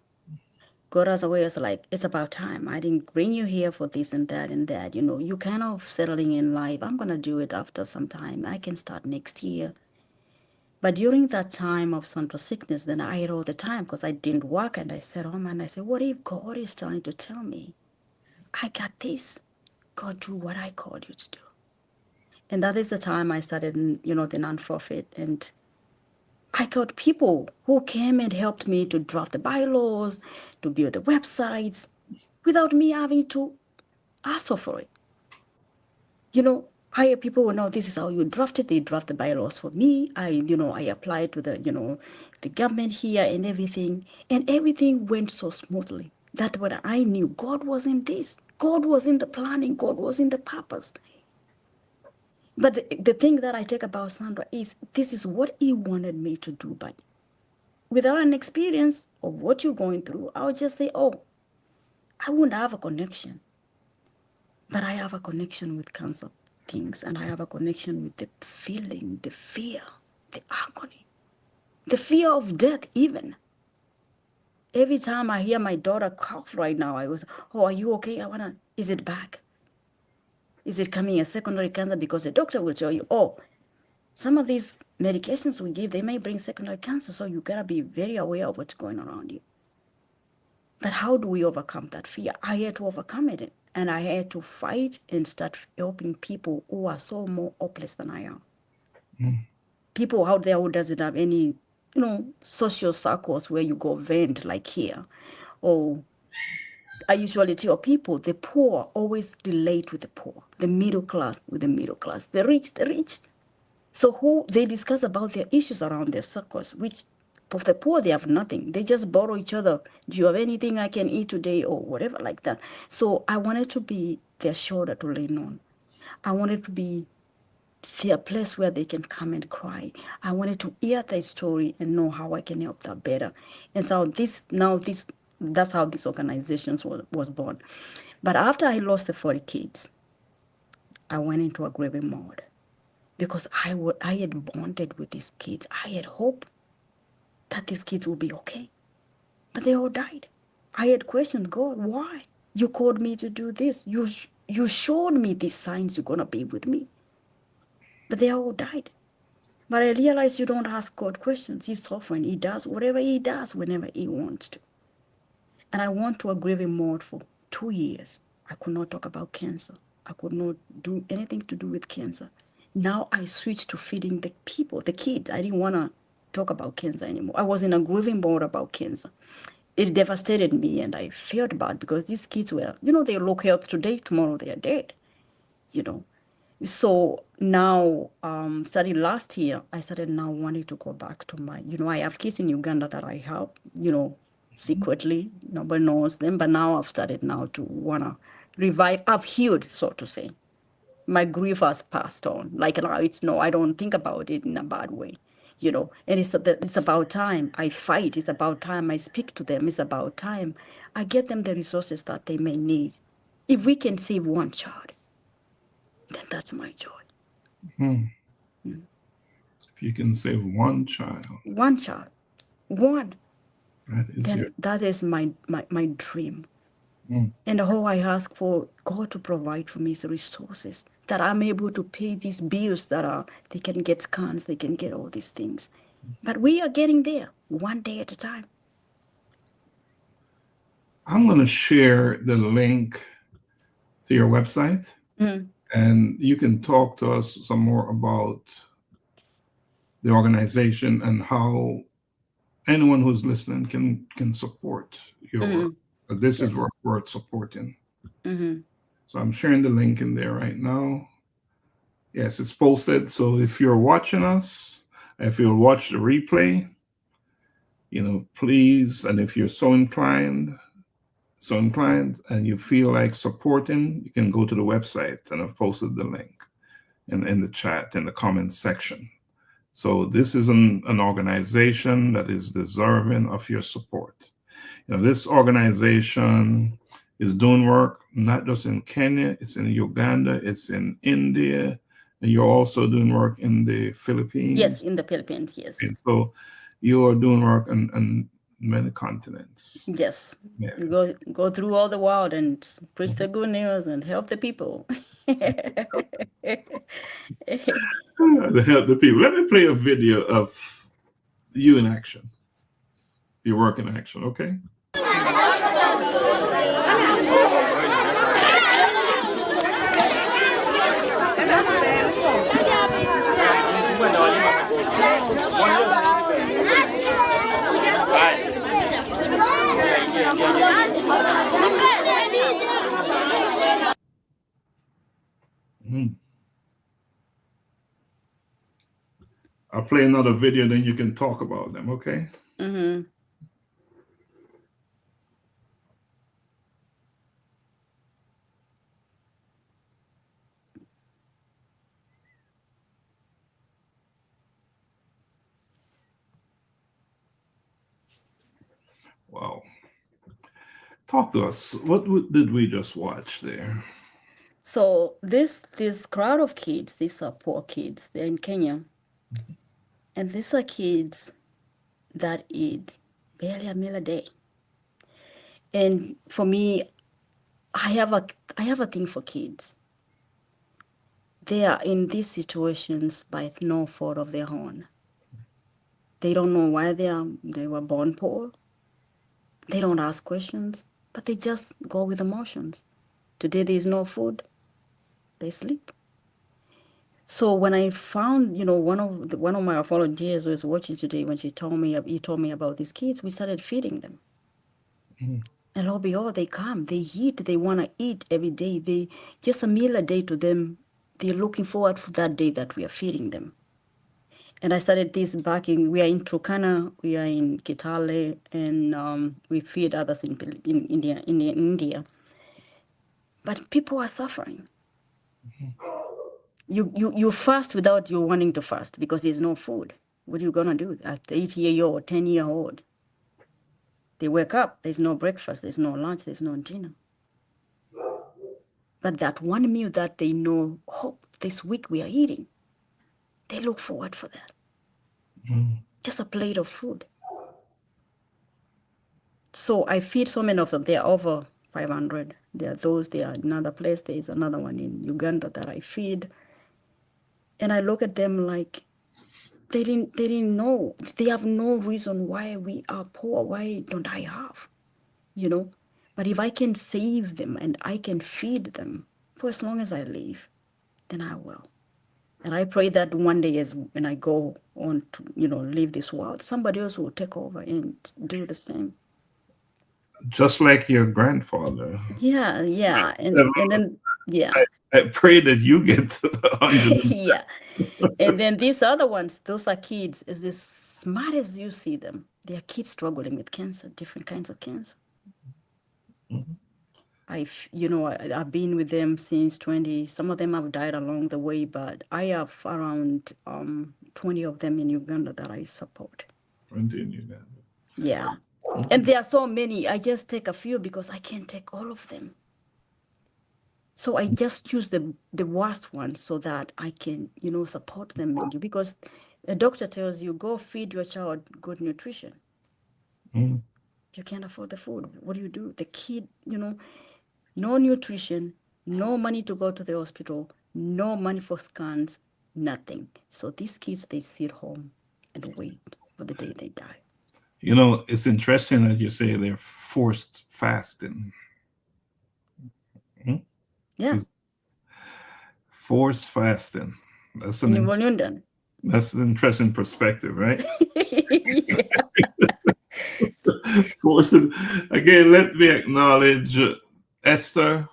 God has a way of like, it's about time. I didn't bring you here for this and that and that. You kind of settling in life. I'm going to do it after some time. I can start next year. But during that time of central sickness, then I had all the time because I didn't work. And I said, oh man, I said, what if God is trying to tell me, I got this. God, do what I called you to do. And that is the time I started, the nonprofit. And I got people who came and helped me to draft the bylaws, to build the websites, without me having to ask for it. I have people who know this is how you draft it. They draft the bylaws for me. I applied to the government here and everything. And everything went so smoothly that when I knew God was in this, God was in the planning, God was in the purpose. But the thing that I take about Sandra is this is what he wanted me to do. But without an experience of what you're going through, I would just say, oh, I wouldn't have a connection. But I have a connection with cancer things, and I have a connection with the feeling, the fear, the agony, the fear of death even. Every time I hear my daughter cough right now, I was, oh, are you okay? Is it back? Is it coming a secondary cancer? Because the doctor will tell you, oh, some of these medications we give, they may bring secondary cancer, so you gotta be very aware of what's going around you. But how do we overcome that fear? I had to overcome it, and I had to fight and start helping people who are so more hopeless than I am. People out there who doesn't have any, social circles where you go vent like here, or I usually tell people the poor always relate with the poor, the middle class with the middle class, the rich. So who they discuss about their issues around their circles, which of the poor, they have nothing. They just borrow each other. Do you have anything I can eat today or whatever like that? So I wanted to be their shoulder to lean on. I wanted to be their place where they can come and cry. I wanted to hear their story and know how I can help them better. And so that's how this organization was born. But after I lost the 40 kids, I went into a grieving mode because I had bonded with these kids. I had hope that these kids would be okay. But they all died. I had questioned God, why? You called me to do this. You showed me these signs you're going to be with me. But they all died. But I realized you don't ask God questions. He's sovereign. He does whatever he does whenever he wants to. And I went to a grieving mode for 2 years. I could not talk about cancer. I could not do anything to do with cancer Now I switched to feeding the people, the kids. I didn't want to talk about cancer anymore. I was in a grieving mode about cancer. It devastated me, and I felt bad because these kids were, they look healthy today, tomorrow they are dead, you know. So now, starting last year, I started now wanting to go back to my, I have kids in Uganda that I help, secretly. Nobody knows them, but now I've started now to want to revive. I've healed, so to say. My grief has passed on. Like now, I don't think about it in a bad way, And it's about time I fight. It's about time I speak to them. It's about time I get them the resources that they may need. If we can save one child, then that's my joy. If you can save one child, One child, one, then that is my dream. And all I ask for God to provide for me is resources that I'm able to pay these bills they can get scans, they can get all these things. But we are getting there one day at a time. I'm going to share the link to your website, and you can talk to us some more about the organization and how anyone who's listening can support your work. This is worth supporting. So I'm sharing the link in there right now. Yes, it's posted. So if you're watching us, if you'll watch the replay, please, and if you're so inclined and you feel like supporting, you can go to the website, and I've posted the link in the chat, in the comments section. So this is an organization that is deserving of your support. This organization is doing work not just in Kenya, it's in Uganda, it's in India, and you're also doing work in the Philippines. Yes, in the Philippines, yes. And so you are doing work on many continents. Yes. Yeah. You go through all the world and preach the good news and help the people. To help the people. Let me play a video of you in action. Your work in action, okay? I'll play another video, then you can talk about them, okay? Wow. Talk to us. What did we just watch there? So this crowd of kids, these are poor kids. They're in Kenya. And these are kids that eat barely a meal a day. And for me, I have a thing for kids. They are in these situations by no fault of their own. They don't know why they were born poor. They don't ask questions, but they just go with emotions. Today there's no food, they sleep. So when I found, one of my volunteers was watching today, when he told me about these kids, we started feeding them. And lo and behold, they come, they eat, they want to eat every day. They just a meal a day to them. They're looking forward for that day that we are feeding them. And I started this we are in Turkana, we are in Kitale, and we feed others in India. But people are suffering. You fast without you wanting to fast because there's no food. What are you going to do? At 8-year-old, 10-year-old, they wake up, there's no breakfast, there's no lunch, there's no dinner. But that one meal that they know, hope this week we are eating, they look forward for that. Just a plate of food. So I feed so many of them. They are over 500. There are another place. There is another one in Uganda that I feed. And I look at them like they didn't know. They have no reason why we are poor. Why don't I have? But if I can save them and I can feed them for as long as I live, then I will. And I pray that one day, as when I go on to, leave this world, somebody else will take over and do the same. Just like your grandfather. Yeah. And then, yeah. I pray that you get to 100. Yeah. And then these other ones, those are kids, as smart as you see them. They are kids struggling with cancer, different kinds of cancer. I've been with them since 20. Some of them have died along the way, but I have around 20 of them in Uganda that I support. 20 in Uganda. Yeah. And there are so many. I just take a few because I can't take all of them. So I just choose the worst ones so that I can, support them mainly. Because the doctor tells you, go feed your child good nutrition. You can't afford the food. What do? The kid, no nutrition, no money to go to the hospital, no money for scans, nothing. So these kids, they sit home and wait for the day they die. It's interesting that you say they're forced fasting. Yeah. Forced fasting. That's an interesting perspective, right? Forced. Again, let me acknowledge Esther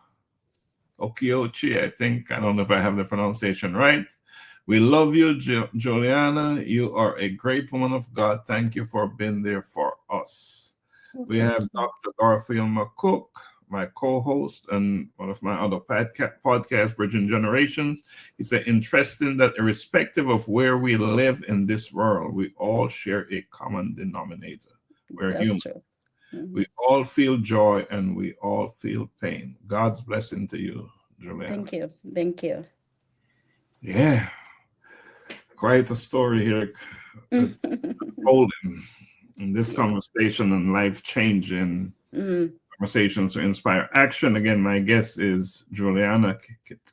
Okiochi. I don't know if I have the pronunciation right. We love you, Juliana. You are a great woman of God. Thank you for being there for us. We have Dr. Garfield McCook, my co-host and one of my other podcasts, Bridging Generations. He said, interesting that irrespective of where we live in this world, we all share a common denominator. We're human. True. Mm-hmm. We all feel joy and we all feel pain. God's blessing to you, Juliana. Thank you. Yeah. Quite a story here. It's unfolding in this conversation and life-changing conversations to inspire action. Again, my guest is Juliana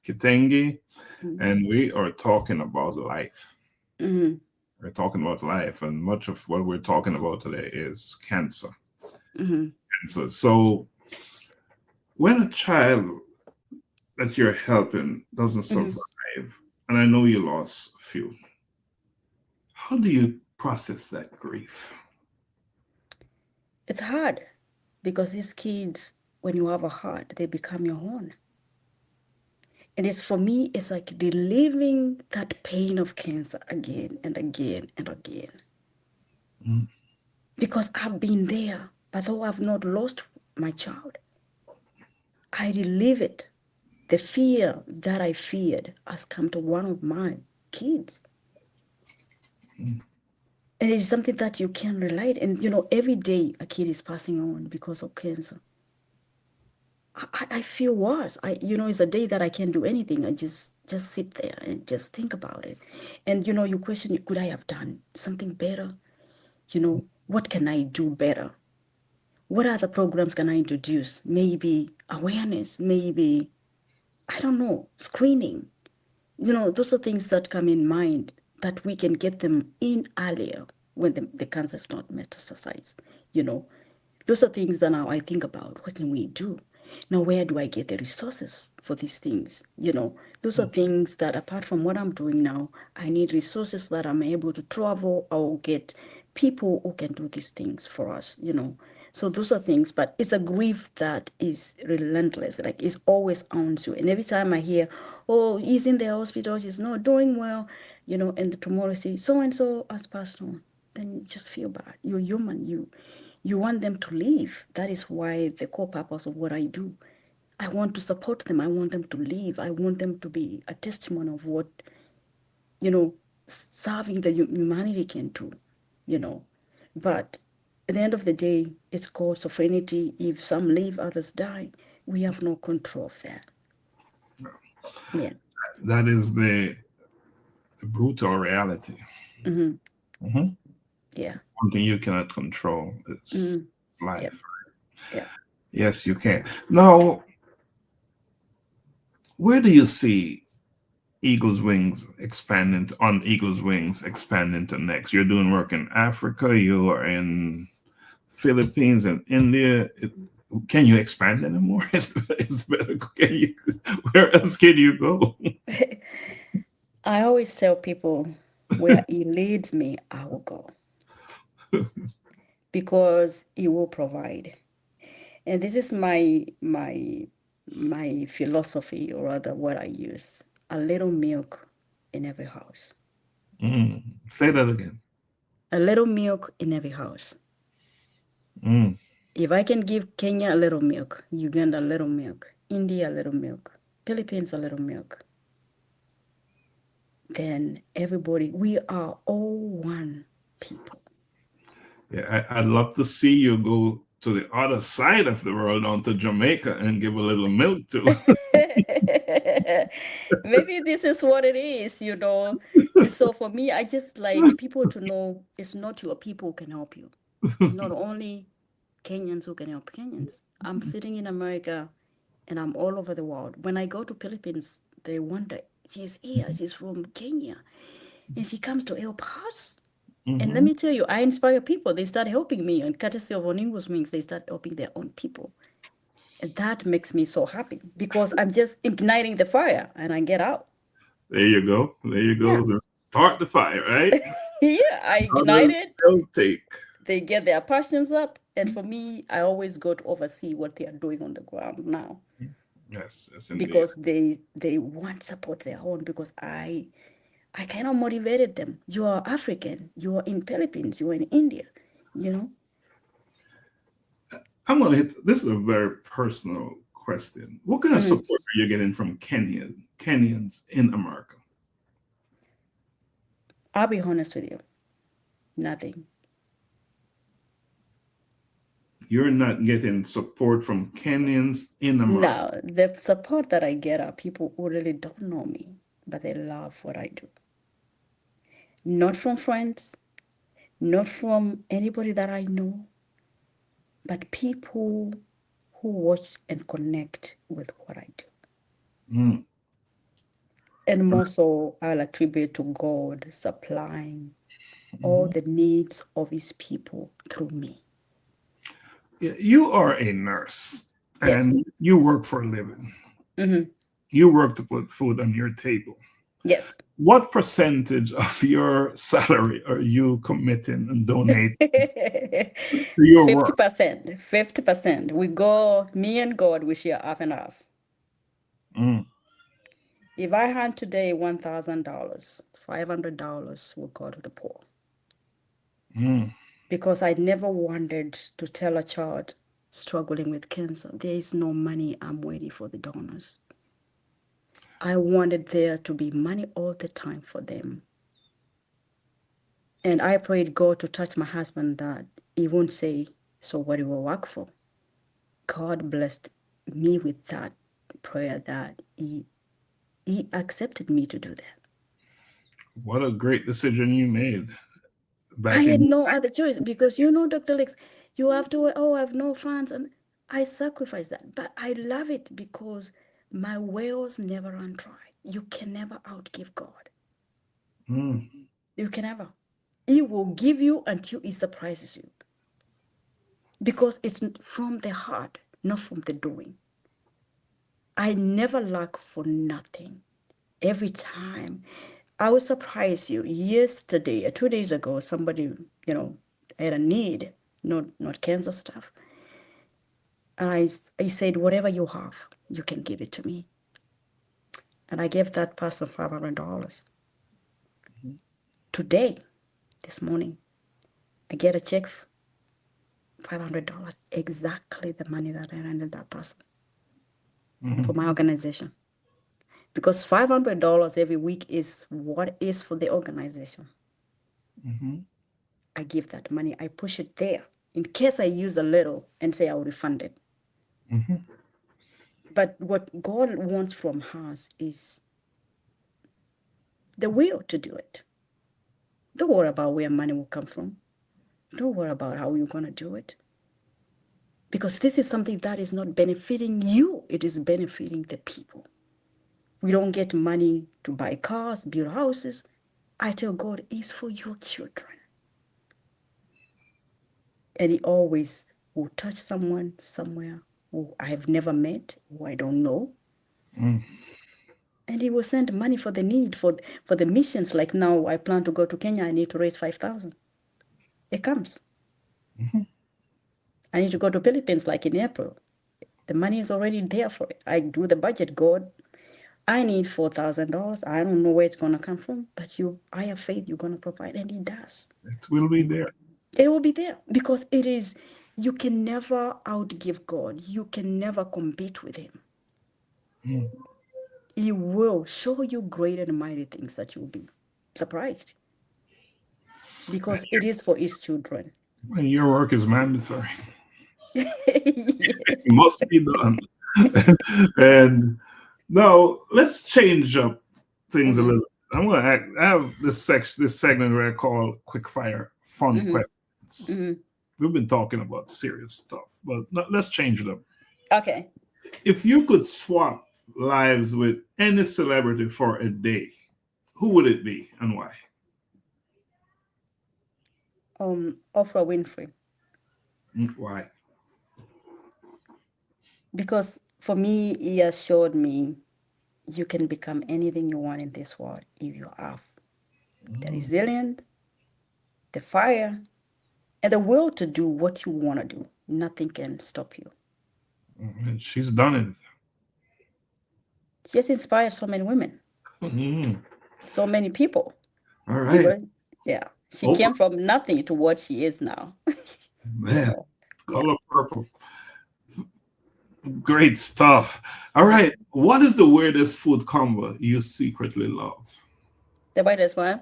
Kitenge, and we are talking about life. We're talking about life, and much of what we're talking about today is cancer. Cancer. So when a child that you're helping doesn't survive, and I know you lost a few, how do you process that grief? It's hard because these kids, when you have a heart, they become your own. And for me, it's like reliving that pain of cancer again and again and again. Because I've been there, but though I've not lost my child, I relive it. The fear that I feared has come to one of my kids. And it is something that you can relate. And, every day a kid is passing on because of cancer. I feel worse. It's a day that I can't do anything. I just sit there and just think about it. And, you question, could I have done something better? What can I do better? What other programs can I introduce? Maybe awareness, maybe, I don't know, screening. Those are things that come in mind that we can get them in earlier when the cancer is not metastasized. Those are things that now I think about. What can we do? Now, where do I get the resources for these things? Those are things that apart from what I'm doing now, I need resources that I'm able to travel or get people who can do these things for us, So those are things, but it's a grief that is relentless. Like it's always on you. And every time I hear, oh, he's in the hospital, he's not doing well, and tomorrow I say, so-and-so has passed on. Then you just feel bad. You're human. You want them to live. That is why the core purpose of what I do. I want to support them. I want them to live. I want them to be a testimony of what, serving the humanity can do, But at the end of the day, it's called sovereignty. If some live, others die. We have no control of that. No. Yeah. That is the brutal reality. Yeah. Something you cannot control is life. Yeah. Yes, you can. Now, where do you see Eagle's Wings expanding to next? You're doing work in Africa, you are in Philippines and India. Can you expand anymore? Where else can you go? I always tell people where he leads me, I will go. Because he will provide. And this is my philosophy, or rather what I use. A little milk in every house. Say that again. A little milk in every house. Mm. If I can give Kenya a little milk, Uganda a little milk, India a little milk, Philippines a little milk, then everybody, we are all one people. Yeah, I'd love to see you go to the other side of the world, onto Jamaica, and give a little milk too. Maybe this is what it is, you know. So for me, I just like people to know it's not your people who can help you. It's not only Kenyans who can help Kenyans. I'm sitting in America and I'm all over the world. When I go to Philippines, they wonder, she's here, she's from Kenya, and she comes to help us. And let me tell you, I inspire people. They start helping me, and courtesy of Oningo's Wings, they start helping their own people. And that makes me so happy because I'm just igniting the fire and I get out. There you go. There you Yeah. go. Just start the fire, right? Yeah, I ignite Others it. will take. They get their passions up. And for me, I always go to oversee what they are doing on the ground now Yes, yes, indeed. because they want support their own because I kind of motivated them. You are African. You are in Philippines. You are in India. You know. I'm gonna hit. This is a very personal question. What kind of support are you getting from Kenyans in America? I'll be honest with you. Nothing. You're not getting support from Kenyans in America. No, the support that I get are people who really don't know me, but they love what I do. Not from friends, not from anybody that I know, but people who watch and connect with what I do. Mm. And more so, I'll attribute to God supplying all the needs of his people through me. You are a nurse, Yes. and you work for a living. Mm-hmm. You work to put food on your table. Yes. What percentage of your salary are you committing and donating to your work? 50%. 50%. We go, me and God, we share half and half. Mm. If I had today $1,000, $500 will go to the poor. Mm. Because I never wanted to tell a child struggling with cancer, there is no money, I'm waiting for the donors. I wanted there to be money all the time for them. And I prayed God to touch my husband that he won't say, so what do you work for? God blessed me with that prayer that he accepted me to do that. What a great decision you made I back had in. no other choice because you know, Dr. Lex, you have to, oh, I have no funds. And I sacrifice that. But I love it because my wells never run dry. You can never outgive God. Mm. You can never. He will give you until he surprises you. Because it's from the heart, not from the doing. I never lack for nothing. Every time. I will surprise you. Yesterday, 2 days ago, somebody, had a need, not cancer stuff. And I said, whatever you have, you can give it to me. And I gave that person $500. Today, this morning, I get a check, $500, exactly the money that I rented that person for my organization. Because $500 every week is what is for the organization. I give that money, I push it there in case I use a little and say I'll refund it. But what God wants from us is the will to do it. Don't worry about where money will come from. Don't worry about how you're going to do it. Because this is something that is not benefiting you, it is benefiting the people. We don't get money to buy cars, build houses. I tell God, it's for your children. And He always will touch someone somewhere who I have never met, who I don't know. And he will send money for the need, for the missions. Like now, I plan to go to Kenya. I need to raise 5,000. It comes. I need to go to Philippines like in April. The money is already there for it. I do the budget. God, I need $4,000. I don't know where it's going to come from, but I have faith you're going to provide, and he does. It will be there. It will be there because it is, you can never outgive God. You can never compete with him. He will show you great and mighty things that you'll be surprised. Because it is for his children. And your work is mandatory. Yes. It must be done. And now let's change up things a little. I'm going to have this segment where I call quick fire fun questions. We've been talking about serious stuff, but let's change it up. Okay. If you could swap lives with any celebrity for a day, who would it be and why? Oprah Winfrey. Why? Because for me, he has showed me you can become anything you want in this world if you have the resilience, the fire, and the will to do what you want to do. Nothing can stop you. And she's done it. She has inspired so many women, so many people. All right. Yeah. She came from nothing to what she is now. Man, color purple. Great stuff. All right. What is the weirdest food combo you secretly love? The weirdest one?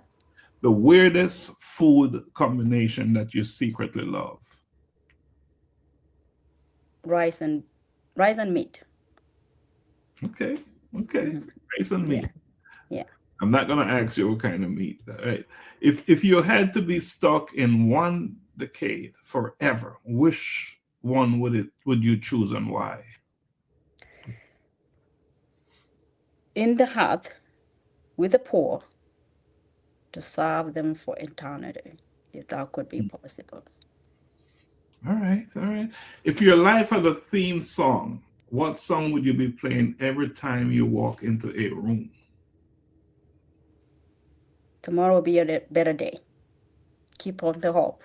The weirdest food combination that you secretly love? Rice and meat. Okay. Rice and meat. Yeah. I'm not going to ask you what kind of meat. All right. If you had to be stuck in one decade forever, which one would you choose and why? In the heart with the poor, to serve them for eternity, if that could be possible. All right. If your life had a theme song, what song would you be playing every time you walk into a room? Tomorrow will be a better day. Keep on the hope.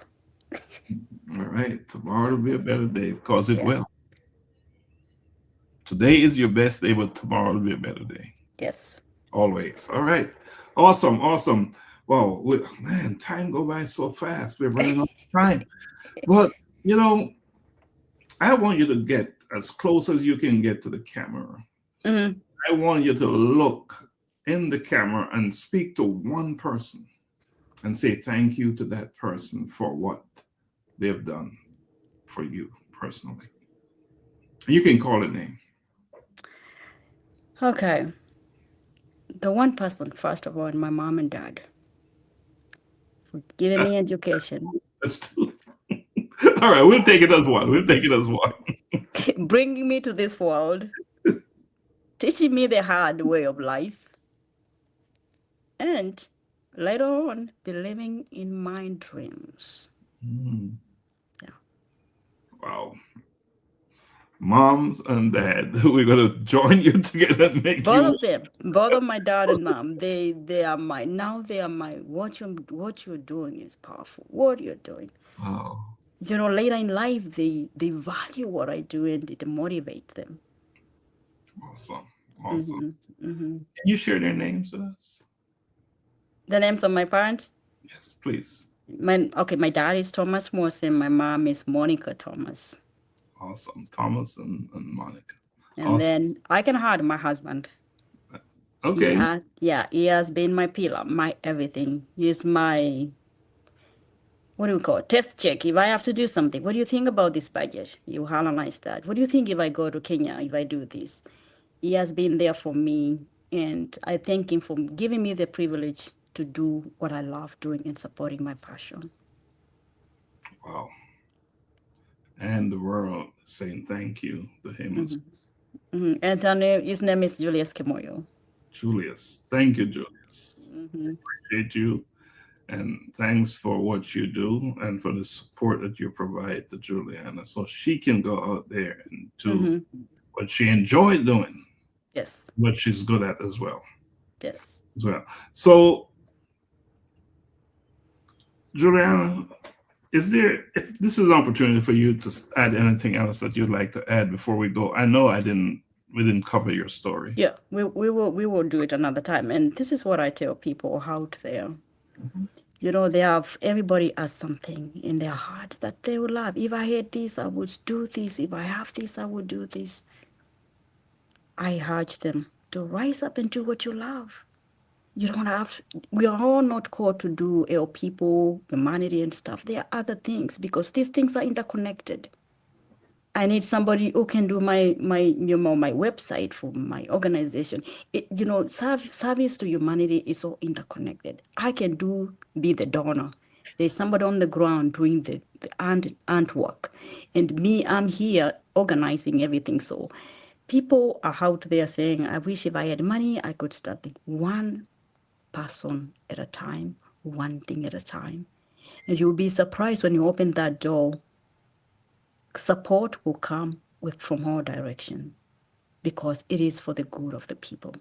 All right. Tomorrow will be a better day because it will. Today is your best day, but tomorrow will be a better day. Yes. Always. All right. Awesome. Well, man, time go by so fast. We're running out of time. But, I want you to get as close as you can get to the camera. I want you to look in the camera and speak to one person and say thank you to that person for what they've done for you personally. You can call it name. Okay. The one person, first of all, my mom and dad, for giving me education. That's two. All right, we'll take it as one. Bringing me to this world, teaching me the hard way of life, and later on, believing in my dreams. Yeah. Wow. Moms and dad, we're gonna join you together and make both of them, both of my dad and mom. They are my. What you're doing is powerful. What you're doing. Wow. Later in life, they value what I do and it motivates them. Awesome. Can you share their names with us? The names of my parents? Yes, please. My dad is Thomas Morse and my mom is Monica Thomas. Awesome. Thomas and Monica. And then I can add my husband. Okay. He has been my pillar, my everything. He's my, what do we call it? Test check. If I have to do something, what do you think about this budget? You analyze that. What do you think if I go to Kenya, if I do this? He has been there for me. And I thank him for giving me the privilege to do what I love doing and supporting my passion. Wow. And the world saying thank you to him. And his name is Julius Kimoyo. Julius. Thank you, Julius. Appreciate you. And thanks for what you do and for the support that you provide to Juliana so she can go out there and do what she enjoyed doing. Yes. what she's good at as well. Yes. So, Juliana, is there, if this is an opportunity for you to add anything else that you'd like to add before we go? I know we didn't cover your story. Yeah, we will do it another time. And this is what I tell people out there. You know, everybody has something in their heart that they would love. If I had this, I would do this. If I have this, I would do this. I urge them to rise up and do what you love. You don't have, we are all not called to do help people, humanity and stuff. There are other things because these things are interconnected. I need somebody who can do my website for my organization. Service to humanity is all interconnected. I can be the donor. There's somebody on the ground doing the ant work. And me, I'm here organizing everything. So people are out there saying, I wish if I had money, I could start one person at a time, one thing at a time. And you'll be surprised when you open that door. Support will come from all directions because it is for the good of the people.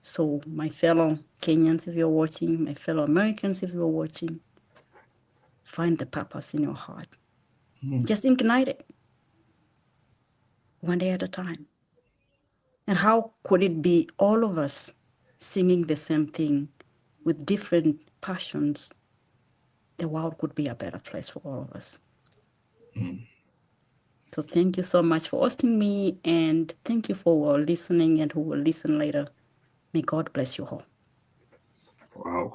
So my fellow Kenyans, if you're watching, my fellow Americans, if you're watching, find the purpose in your heart. Just ignite it one day at a time. And how could it be all of us singing the same thing with different passions? The world could be a better place for all of us. So thank you so much for hosting me, and thank you for listening and who will listen later. May God bless you all. Wow.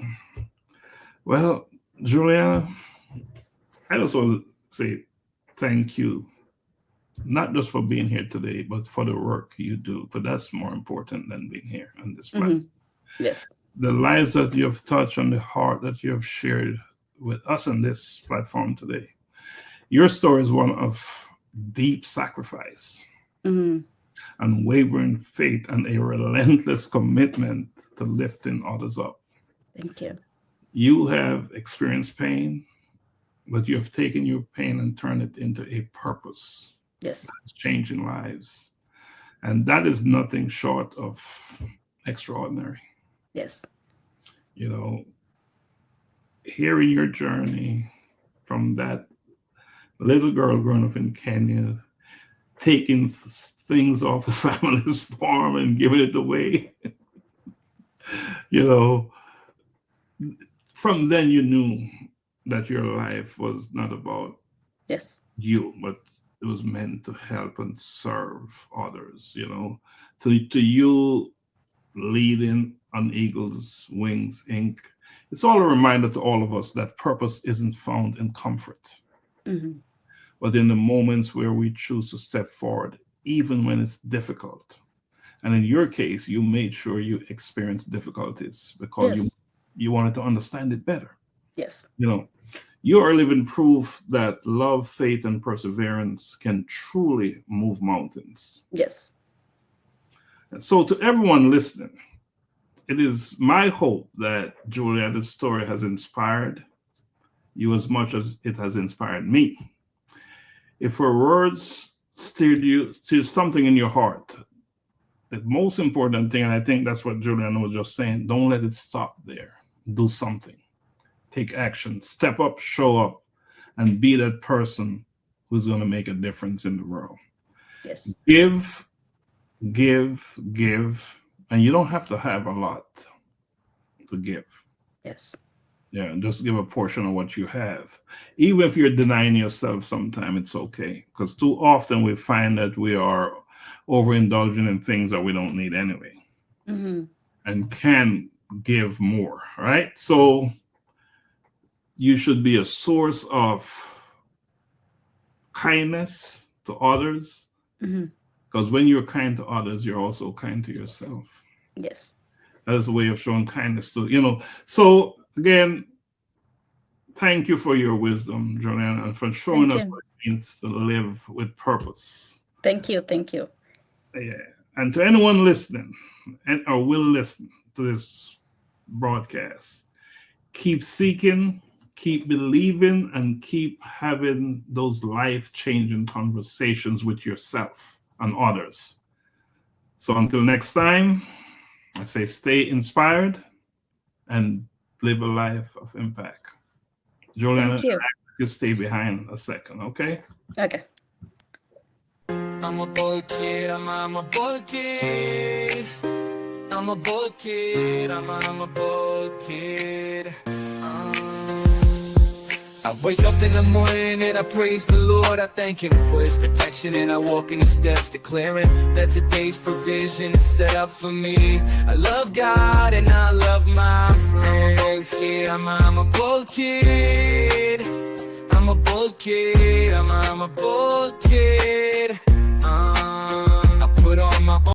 Well, Juliana, I just want to say thank you, not just for being here today, but for the work you do. But that's more important than being here on this platform. Yes. The lives that you have touched and the heart that you have shared with us on this platform today. Your story is one of deep sacrifice, unwavering faith, and a relentless commitment to lifting others up. Thank you. You have experienced pain, but you have taken your pain and turned it into a purpose. Yes. That's changing lives. And that is nothing short of extraordinary. Yes. You know, hearing your journey from that little girl growing up in Kenya, taking things off the family's farm and giving it away. From then you knew that your life was not about you, but it was meant to help and serve others, To you, leading on Eagle's Wings, Inc., it's all a reminder to all of us that purpose isn't found in comfort, but in the moments where we choose to step forward, even when it's difficult. And in your case, you made sure you experienced difficulties because you wanted to understand it better. Yes. You are living proof that love, faith, and perseverance can truly move mountains. Yes. And so to everyone listening, it is my hope that Juliana's story has inspired you as much as it has inspired me. If her words stirred something in your heart, the most important thing, and I think that's what Juliana was just saying, don't let it stop there. Do something. Take action. Step up, show up, and be that person who's going to make a difference in the world. Yes. Give, and you don't have to have a lot to give. Yes. Yeah, just give a portion of what you have. Even if you're denying yourself sometime, it's okay. Because too often we find that we are overindulging in things that we don't need anyway. And can give more, right? So you should be a source of kindness to others. Because when you're kind to others, you're also kind to yourself. Yes. That is a way of showing kindness to, So again, thank you for your wisdom, Juliana, and for showing us what it means to live with purpose. Thank you. Yeah. And to anyone listening or will listen to this broadcast, keep seeking, keep believing, and keep having those life-changing conversations with yourself and others. So until next time, I say stay inspired and live a life of impact. Juliana, Thank you. you stay behind a second, okay? Okay. I'm a bold kid, I'm a bold kid. I'm a bold kid, I'm a bold kid. I wake up in the morning and I praise the Lord. I thank Him for His protection, and I walk in His steps, declaring that today's provision is set up for me. I love God and I love my friends. I'm a bold kid. I'm a bold kid. I'm a bold kid. I put on my